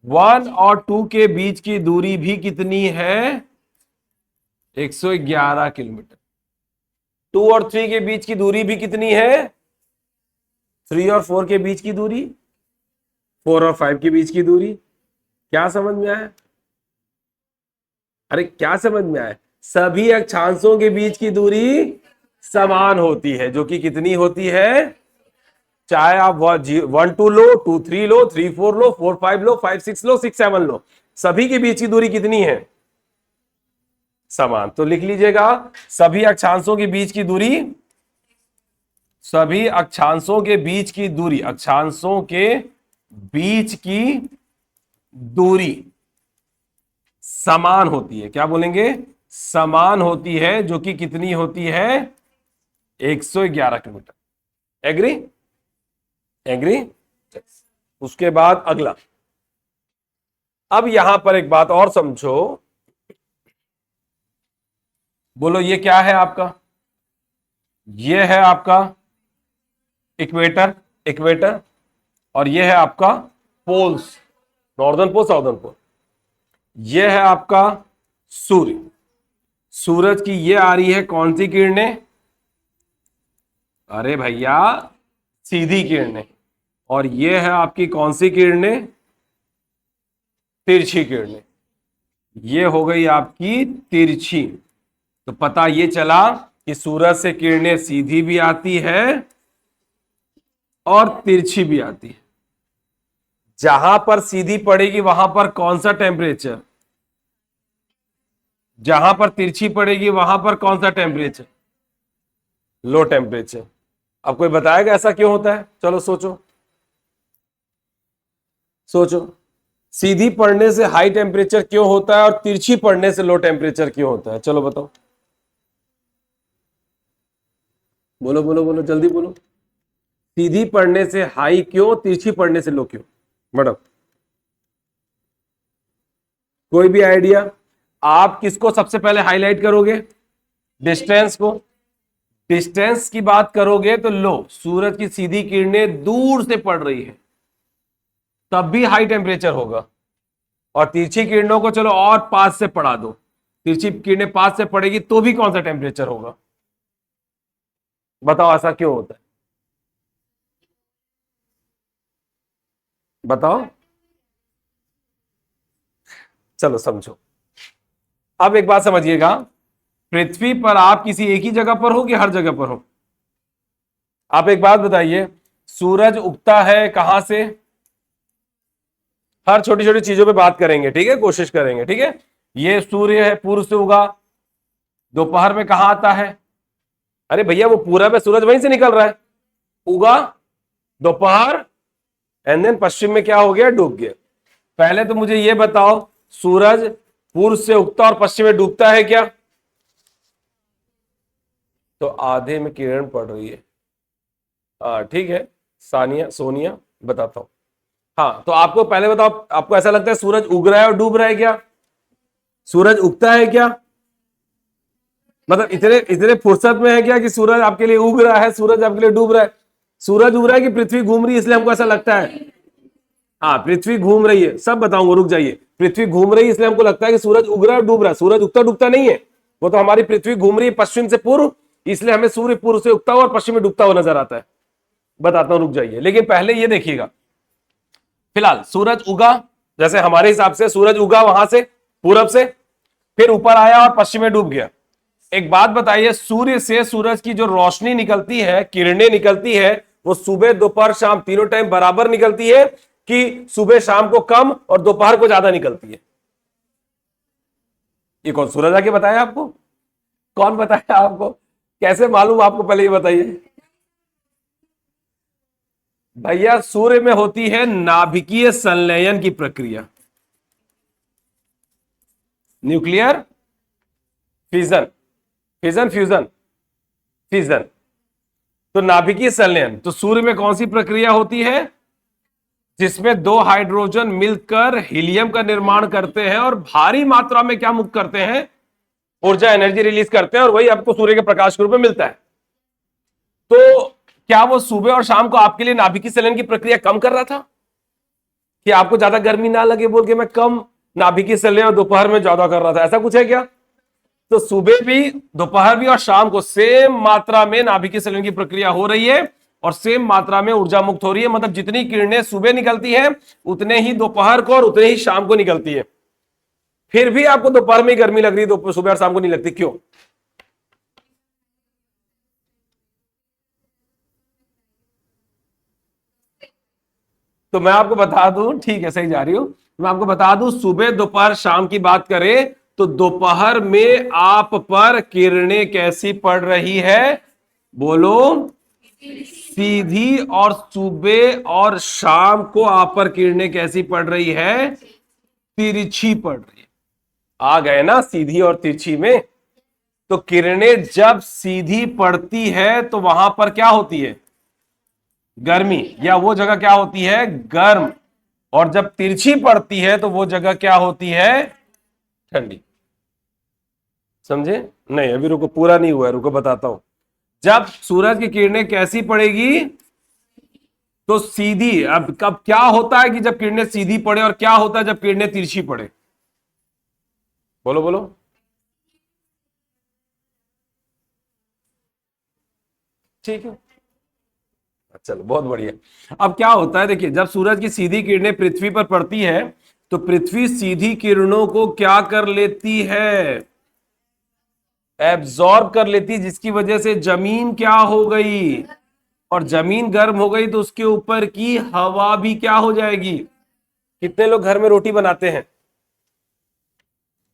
1 और 2 के बीच की दूरी भी कितनी है? 111 किलोमीटर। 2 और 3 के बीच की दूरी भी कितनी है? 3 और 4 के बीच की दूरी, 4 और 5 के बीच की दूरी। क्या समझ में आया? अरे क्या समझ में आया? सभी अक्षांशों के बीच की दूरी समान होती है, जो कि कितनी होती है? चाहे आप 1 2 लो, 2 3 लो, 3 4 लो, 4 5 लो, 5 6 लो, 6 7 लो, सभी के बीच की दूरी कितनी है? समान। तो लिख लीजिएगा, सभी अक्षांशों के बीच की दूरी, सभी अक्षांशों के बीच की दूरी, अक्षांशों के बीच की दूरी समान होती है। क्या बोलेंगे? समान होती है, जो कि कितनी होती है? 111 किलोमीटर। एग्री? एग्री? उसके बाद अगला, अब यहां पर एक बात और समझो। बोलो ये क्या है आपका? ये है आपका इक्वेटर, इक्वेटर, और ये है आपका पोल्स, नॉर्दर्न पोल, साउदर्न पोल। ये है आपका सूर्य, सूरज की ये आ रही है कौन सी किरणें? अरे भैया सीधी किरणें। और ये है आपकी कौन सी किरणें? तिरछी किरणें। ये हो गई आपकी तिरछी। तो पता ये चला कि सूरज से किरणें सीधी भी आती है और तिरछी भी आती है। जहां पर सीधी पड़ेगी वहां पर कौन सा टेम्परेचर, जहां पर तिरछी पड़ेगी वहां पर कौन सा टेम्परेचर? Low temperature. अब कोई बताएगा ऐसा क्यों होता है? चलो सोचो, सोचो, सीधी पड़ने से हाई टेम्परेचर क्यों होता है और तिरछी पड़ने से लो टेम्परेचर क्यों होता है? चलो बताओ, बोलो बोलो बोलो, जल्दी बोलो। सीधी पड़ने से हाई क्यों, तिरछी पड़ने से लो क्यों? मैडम कोई भी आइडिया? आप किसको सबसे पहले हाईलाइट करोगे? डिस्टेंस को। डिस्टेंस की बात करोगे तो लो, सूरज की सीधी किरणें दूर से पड़ रही है तब भी हाई टेम्परेचर होगा, और तिरछी किरणों को चलो और पास से पढ़ा दो, तिरछी किरणें पास से पड़ेगी तो भी कौन सा टेम्परेचर होगा? बताओ ऐसा क्यों होता है, बताओ। चलो समझो। अब एक बात समझिएगा, पृथ्वी पर आप किसी एक ही जगह पर हो कि हर जगह पर हो? आप एक बात बताइए, सूरज उगता है कहां से? हर छोटी छोटी चीजों पे बात करेंगे, ठीक है, कोशिश करेंगे, ठीक है। ये सूर्य है, पूर्व से उगा, दोपहर में कहां आता है? अरे भैया वो पूरब है, सूरज वहीं से निकल रहा है, उगा, दोपहर, एंड देन पश्चिम में क्या हो गया, डूब गया। पहले तो मुझे ये बताओ, सूरज पूर्व से उगता और पश्चिम में डूबता है क्या? तो आधे में किरण पड़ रही है। हाँ ठीक है, सानिया सोनिया बताता हूं। हाँ तो आपको पहले बताओ, आपको ऐसा लगता है सूरज उग रहा है और डूब रहा है क्या? सूरज उगता है क्या? मतलब इतने इतने फुर्सत में है क्या कि सूरज आपके लिए उग रहा है, सूरज आपके लिए डूब रहा है? सूरज उग रहा है कि पृथ्वी घूम रही है इसलिए हमको ऐसा लगता है? हाँ पृथ्वी घूम रही है, सब बताऊंगा, रुक जाइए। पृथ्वी घूम रही है इसलिए हमको लगता है कि सूरज उग रहा है और डूब रहा है। सूरज उगता डूबता नहीं है, वो तो हमारी पृथ्वी घूम रही है पश्चिम से पूर्व, इसलिए हमें सूर्य पूर्व से उगता हुआ और पश्चिम में डूबता हुआ नजर आता है। बताता हूं, रुक जाइए। लेकिन पहले ये देखिएगा, फिलहाल सूरज उगा, जैसे हमारे हिसाब से सूरज उगा वहां से पूरब से, फिर ऊपर आया और पश्चिम में डूब गया। एक बात बताइए, सूर्य से सूरज की जो रोशनी निकलती है, किरणें निकलती है, वो सुबह दोपहर शाम तीनों टाइम बराबर निकलती है कि सुबह शाम को कम और दोपहर को ज्यादा निकलती है? ये कौन सूरज आके बताया आपको? कौन बताया आपको? कैसे मालूम आपको, पहले ये बताइए। भैया सूर्य में होती है नाभिकीय संलयन की प्रक्रिया, nuclear fission, fission fusion, fission. तो नाभिकीय संलयन, तो सूर्य में कौन सी प्रक्रिया होती है? जिसमें दो हाइड्रोजन मिलकर हीलियम का निर्माण करते हैं और भारी मात्रा में क्या मुक्त करते हैं, ऊर्जा, एनर्जी रिलीज करते हैं, और वही आपको सूर्य के प्रकाश के रूप में मिलता है। तो क्या वो सुबह और शाम को आपके लिए नाभिकीय संलयन की प्रक्रिया कम कर रहा था कि आपको ज्यादा गर्मी ना लगे बोल के मैं कम नाभिकीय संलयन और दोपहर में ज्यादा कर रहा था? ऐसा कुछ है क्या? तो सुबह भी, दोपहर भी और शाम को सेम मात्रा में नाभिकीय संलयन की प्रक्रिया हो रही है और सेम मात्रा में ऊर्जा मुक्त हो रही है। मतलब जितनी किरणें सुबह निकलती है उतने ही दोपहर को और उतने ही शाम को निकलती है। फिर भी आपको दोपहर में गर्मी लग रही है, सुबह और शाम को नहीं लगती, क्यों? तो मैं आपको बता दूं, ठीक है सही जा रही हूं, मैं आपको बता दूं, सुबह दोपहर शाम की बात करें तो दोपहर में आप पर किरणें कैसी पड़ रही है? बोलो। सीधी। और सुबह और शाम को आप पर किरणें कैसी पड़ रही है? तिरछी पड़ रही है। आ गए ना सीधी और तिरछी में? तो किरणें जब सीधी पड़ती है तो वहां पर क्या होती है? गर्मी, या वो जगह क्या होती है? गर्म। और जब तिरछी पड़ती है तो वो जगह क्या होती है? ठंडी। समझे? नहीं अभी रुको, पूरा नहीं हुआ है, रुको बताता हूं। जब सूरज की किरणें कैसी पड़ेगी? तो सीधी। अब कब क्या होता है कि जब किरणें सीधी पड़े, और क्या होता है जब किरणें तिरछी पड़े? बोलो बोलो। ठीक है, चलो बहुत बढ़िया। अब क्या होता है, देखिए, जब सूरज की सीधी किरणें पृथ्वी पर पड़ती है तो पृथ्वी सीधी किरणों को क्या कर लेती है? एब्जॉर्ब कर लेती है, जिसकी वजह से जमीन क्या हो गई? और जमीन गर्म हो गई तो उसके ऊपर की हवा भी क्या हो जाएगी? कितने लोग घर में रोटी बनाते हैं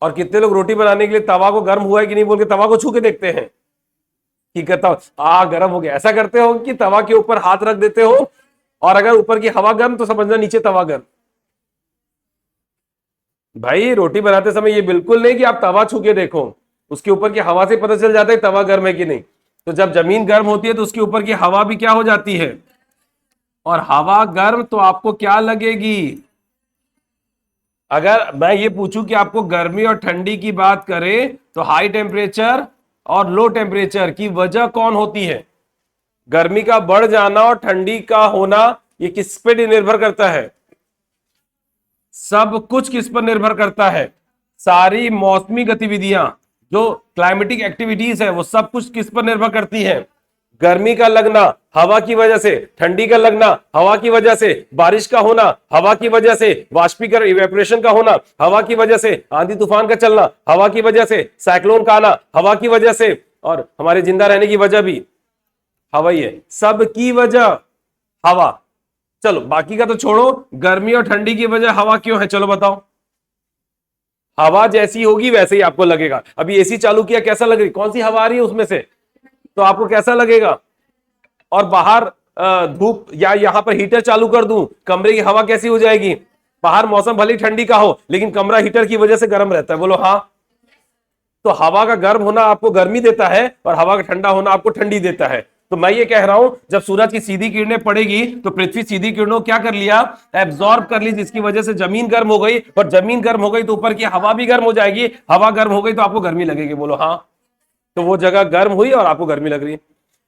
और कितने लोग रोटी बनाने के लिए तवा को गर्म हुआ है कि नहीं बोल के तवा को छू के देखते हैं कि कहता गर्म हो गया? ऐसा करते हो कि तवा के ऊपर हाथ रख देते हो और अगर ऊपर की हवा गर्म तो समझना नीचे तवा गर्म? भाई रोटी बनाते समय ये बिल्कुल नहीं कि आप तवा छू के देखो, उसके ऊपर की हवा से पता चल जाता है तवा गर्म है कि नहीं। तो जब जमीन गर्म होती है तो उसके ऊपर की हवा भी क्या हो जाती है? और हवा गर्म तो आपको क्या लगेगी? अगर मैं ये पूछूं कि आपको गर्मी और ठंडी की बात करें तो हाई टेम्परेचर और लो टेम्परेचर की वजह कौन होती है? गर्मी का बढ़ जाना और ठंडी का होना, ये किस पे निर्भर करता है? सब कुछ किस पर निर्भर करता है? सारी मौसमी गतिविधियां, जो क्लाइमेटिक एक्टिविटीज है, वो सब कुछ किस पर निर्भर करती है? गर्मी का लगना हवा की वजह से, ठंडी का लगना हवा की वजह से, बारिश का होना हवा की वजह से, वाष्पीकरण इवेपोरेशन का होना हवा की वजह से, आंधी तूफान का चलना हवा की वजह से, साइक्लोन का आना हवा की वजह से, और हमारे जिंदा रहने की वजह भी हवा ही है। सब की वजह हवा। चलो बाकी का तो छोड़ो, गर्मी और ठंडी की वजह हवा क्यों है, चलो बताओ। हवा जैसी होगी वैसे ही आपको लगेगा। अभी एसी चालू किया, कैसा लग रही, कौन सी हवा आ रही है उसमें से, तो आपको कैसा लगेगा। और बाहर धूप, या यहां पर हीटर चालू कर दूं, कमरे की हवा कैसी हो जाएगी। बाहर मौसम भले ठंडी का हो लेकिन कमरा हीटर की वजह से गर्म रहता है, बोलो हाँ। तो हवा का गर्म होना आपको गर्मी देता है और हवा का ठंडा होना आपको ठंडी देता है। तो मैं ये कह रहा हूं, जब सूरज की सीधी किरणें पड़ेगी तो पृथ्वी सीधी किरणों क्या कर लिया, एब्जॉर्ब कर ली, जिसकी वजह से जमीन गर्म हो गई, और जमीन गर्म हो गई तो ऊपर की हवा भी गर्म हो जाएगी, हवा गर्म हो गई तो आपको गर्मी लगेगी, बोलो हाँ। तो वो जगह गर्म हुई और आपको गर्मी लग रही है।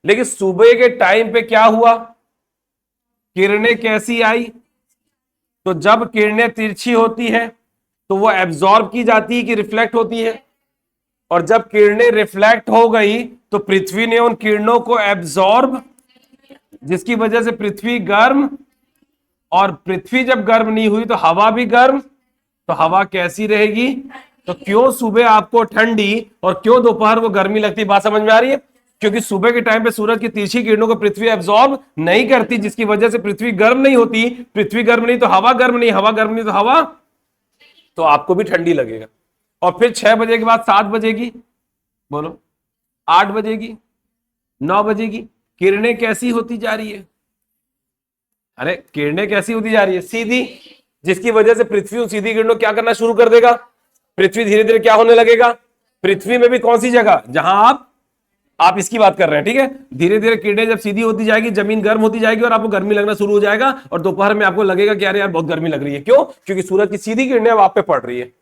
लेकिन सुबह के टाइम पे क्या हुआ, किरणें कैसी आई, तो जब किरणें तिरछी होती है तो वो एब्जॉर्ब की जाती है कि रिफ्लेक्ट होती है, और जब किरणें रिफ्लेक्ट हो गई तो पृथ्वी ने उन किरणों को एब्जॉर्ब, जिसकी वजह से पृथ्वी गर्म, और पृथ्वी जब गर्म नहीं हुई तो हवा भी गर्म, तो हवा कैसी रहेगी। तो क्यों सुबह आपको ठंडी और क्यों दोपहर को गर्मी लगती है, बात समझ में आ रही है। क्योंकि सुबह के टाइम पे सूरज की तिरछी किरणों को पृथ्वी एब्जॉर्ब नहीं करती, जिसकी वजह से पृथ्वी गर्म नहीं होती, पृथ्वी गर्म नहीं तो हवा गर्म नहीं, हवा गर्म नहीं तो हवा, तो आपको भी ठंडी लगेगा। और फिर 6 बजे के बाद 7 बजेगी, बोलो 8 बजेगी, 9 बजेगी, किरणें कैसी होती जा रही है, अरे किरणें कैसी होती जा रही है, सीधी, जिसकी वजह से पृथ्वी उन सीधी किरणों क्या करना शुरू कर देगा, पृथ्वी धीरे धीरे क्या होने लगेगा, पृथ्वी में भी कौन सी जगह जहां आप इसकी बात कर रहे हैं, ठीक है। धीरे धीरे किरणें जब सीधी होती जाएगी, जमीन गर्म होती जाएगी और आपको गर्मी लगना शुरू हो जाएगा, और दोपहर में आपको लगेगा कि यार बहुत गर्मी लग रही है, क्यों, क्योंकि सूरज की सीधी किरणें अब आप पे पड़ रही है,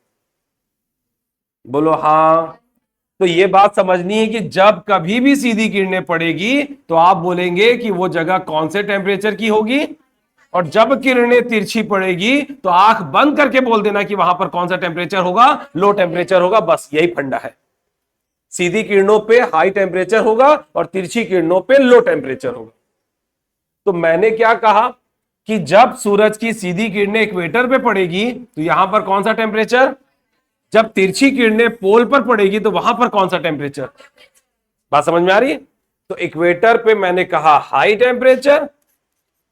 बोलो हाँ। तो ये बात समझनी है कि जब कभी भी सीधी किरणें पड़ेगी तो आप बोलेंगे कि वो जगह कौन से टेम्परेचर की होगी, और जब किरणें तिरछी पड़ेगी तो आंख बंद करके बोल देना कि वहां पर कौन सा टेम्परेचर होगा, लो टेम्परेचर होगा, बस यही फंडा है। सीधी किरणों पे हाई टेम्परेचर होगा और तिरछी किरणों पे लो टेम्परेचर होगा। तो मैंने क्या कहा कि जब सूरज की सीधी किरणें इक्वेटर पे पड़ेगी तो यहां पर कौन सा टेम्परेचर, जब तिरछी किरणें पोल पर पड़ेगी तो वहां पर कौन सा टेम्परेचर, बात समझ में आ रही है। तो इक्वेटर पे मैंने कहा हाई टेम्परेचर,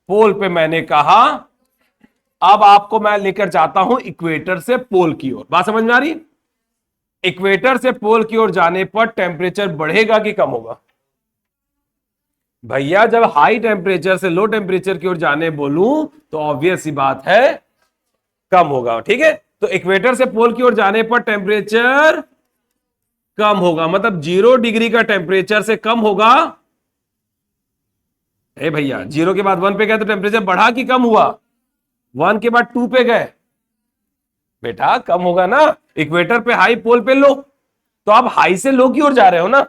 पोल पे मैंने कहा, अब आपको मैं लेकर जाता हूं इक्वेटर से पोल की ओर, बात समझ में आ रही है। इक्वेटर से पोल की ओर जाने पर टेम्परेचर बढ़ेगा कि कम होगा, भैया जब हाई टेम्परेचर से लो टेम्परेचर की ओर जाने बोलूं तो ऑब्वियस सी बात है कम होगा, ठीक है। तो इक्वेटर से पोल की ओर जाने पर टेम्परेचर कम होगा, मतलब 0 डिग्री का टेम्परेचर से कम होगा। ए भैया 0 के बाद 1 पे गए तो टेम्परेचर बढ़ा कि कम हुआ, 1 के बाद 2 पे गए, बेटा कम होगा ना। इक्वेटर पे हाई, पोल पे लो, तो आप हाई से लो की ओर जा रहे हो ना,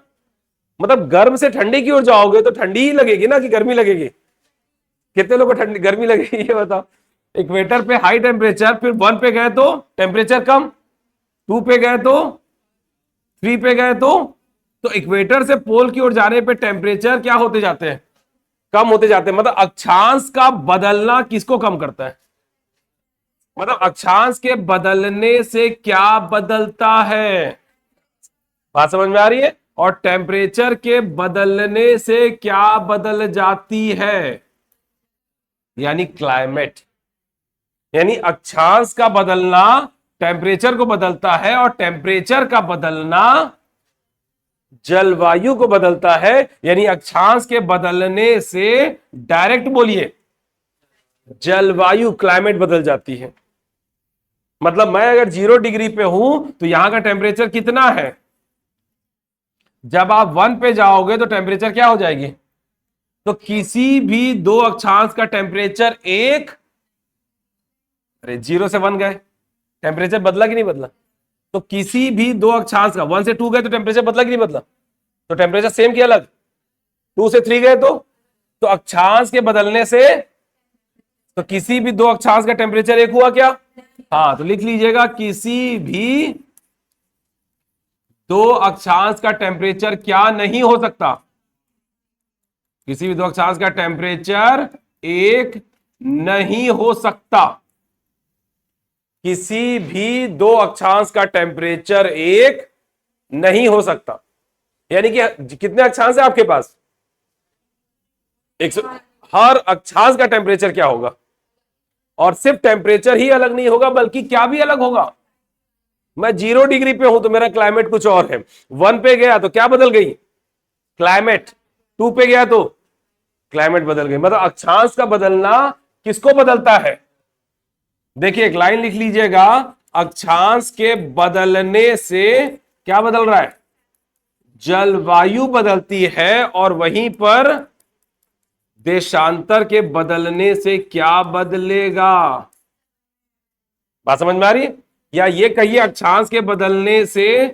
मतलब गर्म से ठंडे की ओर जाओगे तो ठंडी ही लगेगी ना कि गर्मी लगेगी, कितने लोगों को ठंडी गर्मी लगेगी ये बताओ। इक्वेटर पे हाई टेम्परेचर, फिर 1 पे गए तो टेम्परेचर कम, 2 पे गए तो, 3 पे गए तो इक्वेटर से पोल की ओर जाने पे टेम्परेचर क्या होते जाते हैं, कम होते जाते हैं। मतलब अक्षांश का बदलना किसको कम करता है, मतलब अक्षांश के बदलने से क्या बदलता है, बात समझ में आ रही है। और टेम्परेचर के बदलने से क्या बदल जाती है, यानी क्लाइमेट, यानी अक्षांश का बदलना टेम्परेचर को बदलता है, और टेम्परेचर का बदलना जलवायु को बदलता है। यानी अक्षांश के बदलने से डायरेक्ट बोलिए जलवायु, क्लाइमेट बदल जाती है। मतलब मैं अगर 0 डिग्री पे हूं तो यहां का टेम्परेचर कितना है, जब आप 1 पे जाओगे तो टेम्परेचर क्या हो जाएगी। तो किसी भी दो अक्षांश का टेम्परेचर एक, अरे 0 से 1 गए टेम्परेचर बदला कि नहीं बदला, तो किसी भी दो अक्षांश का 1 से 2 गए तो टेम्परेचर बदला कि नहीं बदला, तो टेम्परेचर सेम कि अलग, 2 से 3 गए तो अक्षांश के बदलने से, तो किसी भी दो अक्षांश का टेम्परेचर एक हुआ क्या, हाँ। तो लिख लीजिएगा किसी भी दो अक्षांश का टेम्परेचर क्या नहीं हो सकता, किसी भी दो अक्षांश का टेम्परेचर एक नहीं हो सकता। किसी भी दो अक्षांश का टेम्परेचर एक नहीं हो सकता। यानी कि कितने अक्षांश है आपके पास? 100। हर अक्षांश का टेम्परेचर क्या होगा? और सिर्फ टेम्परेचर ही अलग नहीं होगा, बल्कि क्या भी अलग होगा। मैं 0 डिग्री पे हूं तो मेरा क्लाइमेट कुछ और है। 1 पे गया तो क्या बदल गई? क्लाइमेट। 2 पे गया तो क्लाइमेट बदल गई। मतलब अक्षांश का बदलना किसको बदलता है? देखिए एक लाइन लिख लीजिएगा, अक्षांश के बदलने से क्या बदल रहा है? जलवायु बदलती है। और वहीं पर देशांतर के बदलने से क्या बदलेगा? बात समझ में आ रही है? या ये कहिए अक्षांश के बदलने से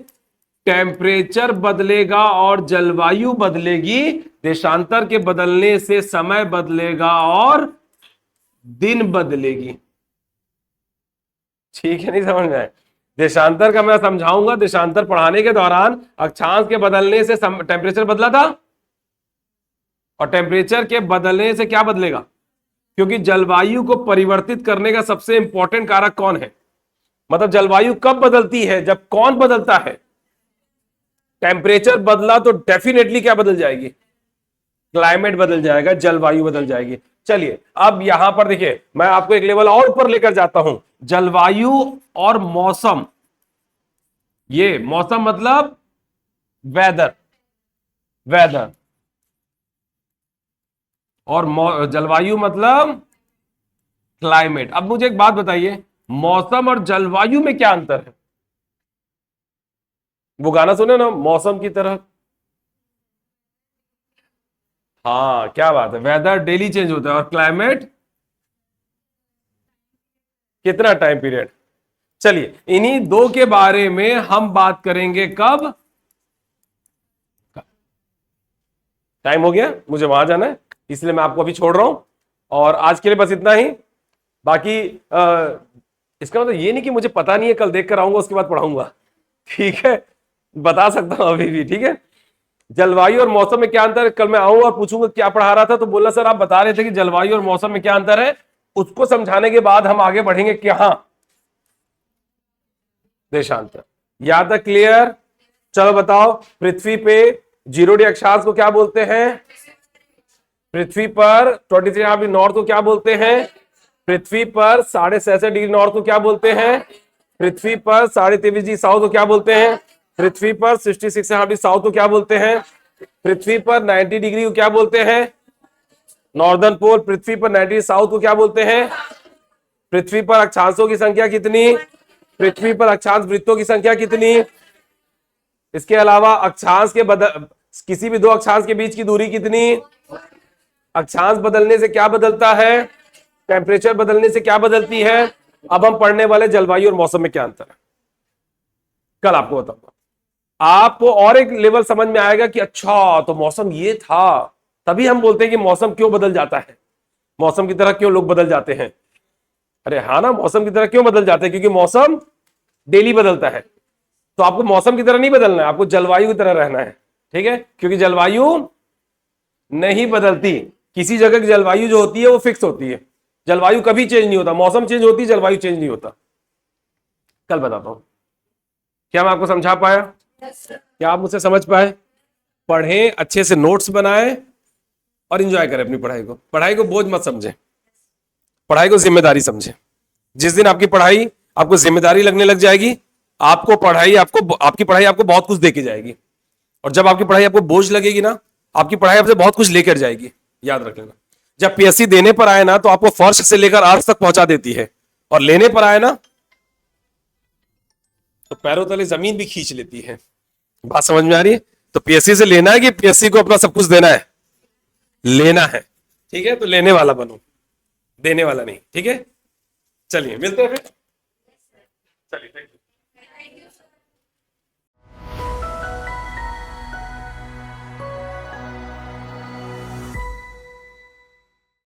टेम्परेचर बदलेगा और जलवायु बदलेगी, देशांतर के बदलने से समय बदलेगा और दिन बदलेगी। ठीक है, नहीं समझ में आए? देशांतर का मैं समझाऊंगा। देशांतर पढ़ाने के दौरान अक्षांश के बदलने से टेम्परेचर बदला था, और टेम्परेचर के बदलने से क्या बदलेगा? क्योंकि जलवायु को परिवर्तित करने का सबसे इंपॉर्टेंट कारक कौन है? मतलब जलवायु कब बदलती है? जब कौन बदलता है? टेम्परेचर बदला तो डेफिनेटली क्या बदल जाएगी? क्लाइमेट बदल जाएगा, जलवायु बदल जाएगी। चलिए अब यहां पर देखिए, मैं आपको एक लेवल और ऊपर लेकर जाता हूं। जलवायु और मौसम, ये मौसम मतलब वेदर, वेदर, और जलवायु मतलब क्लाइमेट। अब मुझे एक बात बताइए, मौसम और जलवायु में क्या अंतर है? वो गाना सुने ना, मौसम की तरह। हाँ क्या बात है, वेदर डेली चेंज होता है, और क्लाइमेट कितना टाइम पीरियड। चलिए इन्हीं दो के बारे में हम बात करेंगे कब? टाइम हो गया, मुझे वहां जाना है, इसलिए मैं आपको अभी छोड़ रहा हूं। और आज के लिए बस इतना ही। बाकी इसका मतलब ये नहीं कि मुझे पता नहीं है, कल देख कर आऊंगा उसके बाद पढ़ाऊंगा। ठीक है, बता सकता हूं अभी भी। ठीक है, जलवायु और मौसम में क्या अंतर है, कल मैं आऊंगा और पूछूंगा क्या पढ़ा रहा था, तो बोलना सर आप बता रहे थे कि जलवायु और मौसम में क्या अंतर है। उसको समझाने के बाद हम आगे बढ़ेंगे कि हाँ देशांतर। यहां तक क्लियर? चलो बताओ, पृथ्वी पे 0 अक्षांश को क्या बोलते हैं? पृथ्वी पर 23.5 डिग्री नॉर्थ को क्या बोलते हैं? पृथ्वी पर 66.5 डिग्री नॉर्थ को क्या बोलते हैं? पृथ्वी पर 23.5 डिग्री साउथ को क्या बोलते हैं? पृथ्वी पर 66.5 डिग्री साउथ को क्या बोलते हैं? पृथ्वी पर 90 डिग्री को क्या बोलते हैं? नॉर्दर्न पोल। पृथ्वी पर 90 डिग्री साउथ को क्या बोलते हैं? पृथ्वी पर अक्षांशों की संख्या कितनी? पृथ्वी पर अक्षांश वृत्तों की संख्या कितनी? इसके अलावा अक्षांश के किसी भी दो अक्षांश के बीच की दूरी कितनी? अक्षांश बदलने से क्या बदलता है? टेम्परेचर बदलने से क्या बदलती है? अब हम पढ़ने वाले जलवायु और मौसम में क्या अंतर है, कल आपको बताऊंगा। आपको और एक लेवल समझ में आएगा कि अच्छा तो मौसम ये था, तभी हम बोलते हैं कि मौसम क्यों बदल जाता है, मौसम की तरह क्यों लोग बदल जाते हैं। अरे हाँ ना, मौसम की तरह क्यों बदल जाते हैं? क्योंकि मौसम डेली बदलता है। तो आपको मौसम की तरह नहीं बदलना है, आपको जलवायु की तरह रहना है। ठीक है, क्योंकि जलवायु नहीं बदलती। किसी जगह की जलवायु जो होती है वो फिक्स होती है, जलवायु कभी चेंज नहीं होता। मौसम चेंज होती है, जलवायु चेंज नहीं होता। कल बताता हूं। क्या मैं आपको समझा पाया? क्या आप मुझसे समझ पाए? पढ़ें, अच्छे से नोट्स बनाएं और एंजॉय करें अपनी पढ़ाई को। पढ़ाई को बोझ मत समझें, पढ़ाई को जिम्मेदारी समझें। जिस दिन आपकी पढ़ाई आपको जिम्मेदारी लगने लग जाएगी, आपकी पढ़ाई आपको बहुत कुछ देके जाएगी। और जब आपकी पढ़ाई आपको बोझ लगेगी ना, आपकी पढ़ाई आपसे बहुत कुछ लेकर जाएगी। याद रख लेना, जब पीएससी देने पर आए ना तो आपको फर्स्ट से लेकर अर्थ तक पहुंचा देती है, और लेने पर आए ना तो पैरों तले जमीन भी खींच लेती है। बात समझ में आ रही है? तो पीएससी से लेना है कि पीएससी को अपना सब कुछ देना है? लेना है। ठीक है, तो लेने वाला बनो, देने वाला नहीं। ठीक है, चलिए मिलते हैं फिर। चलिए।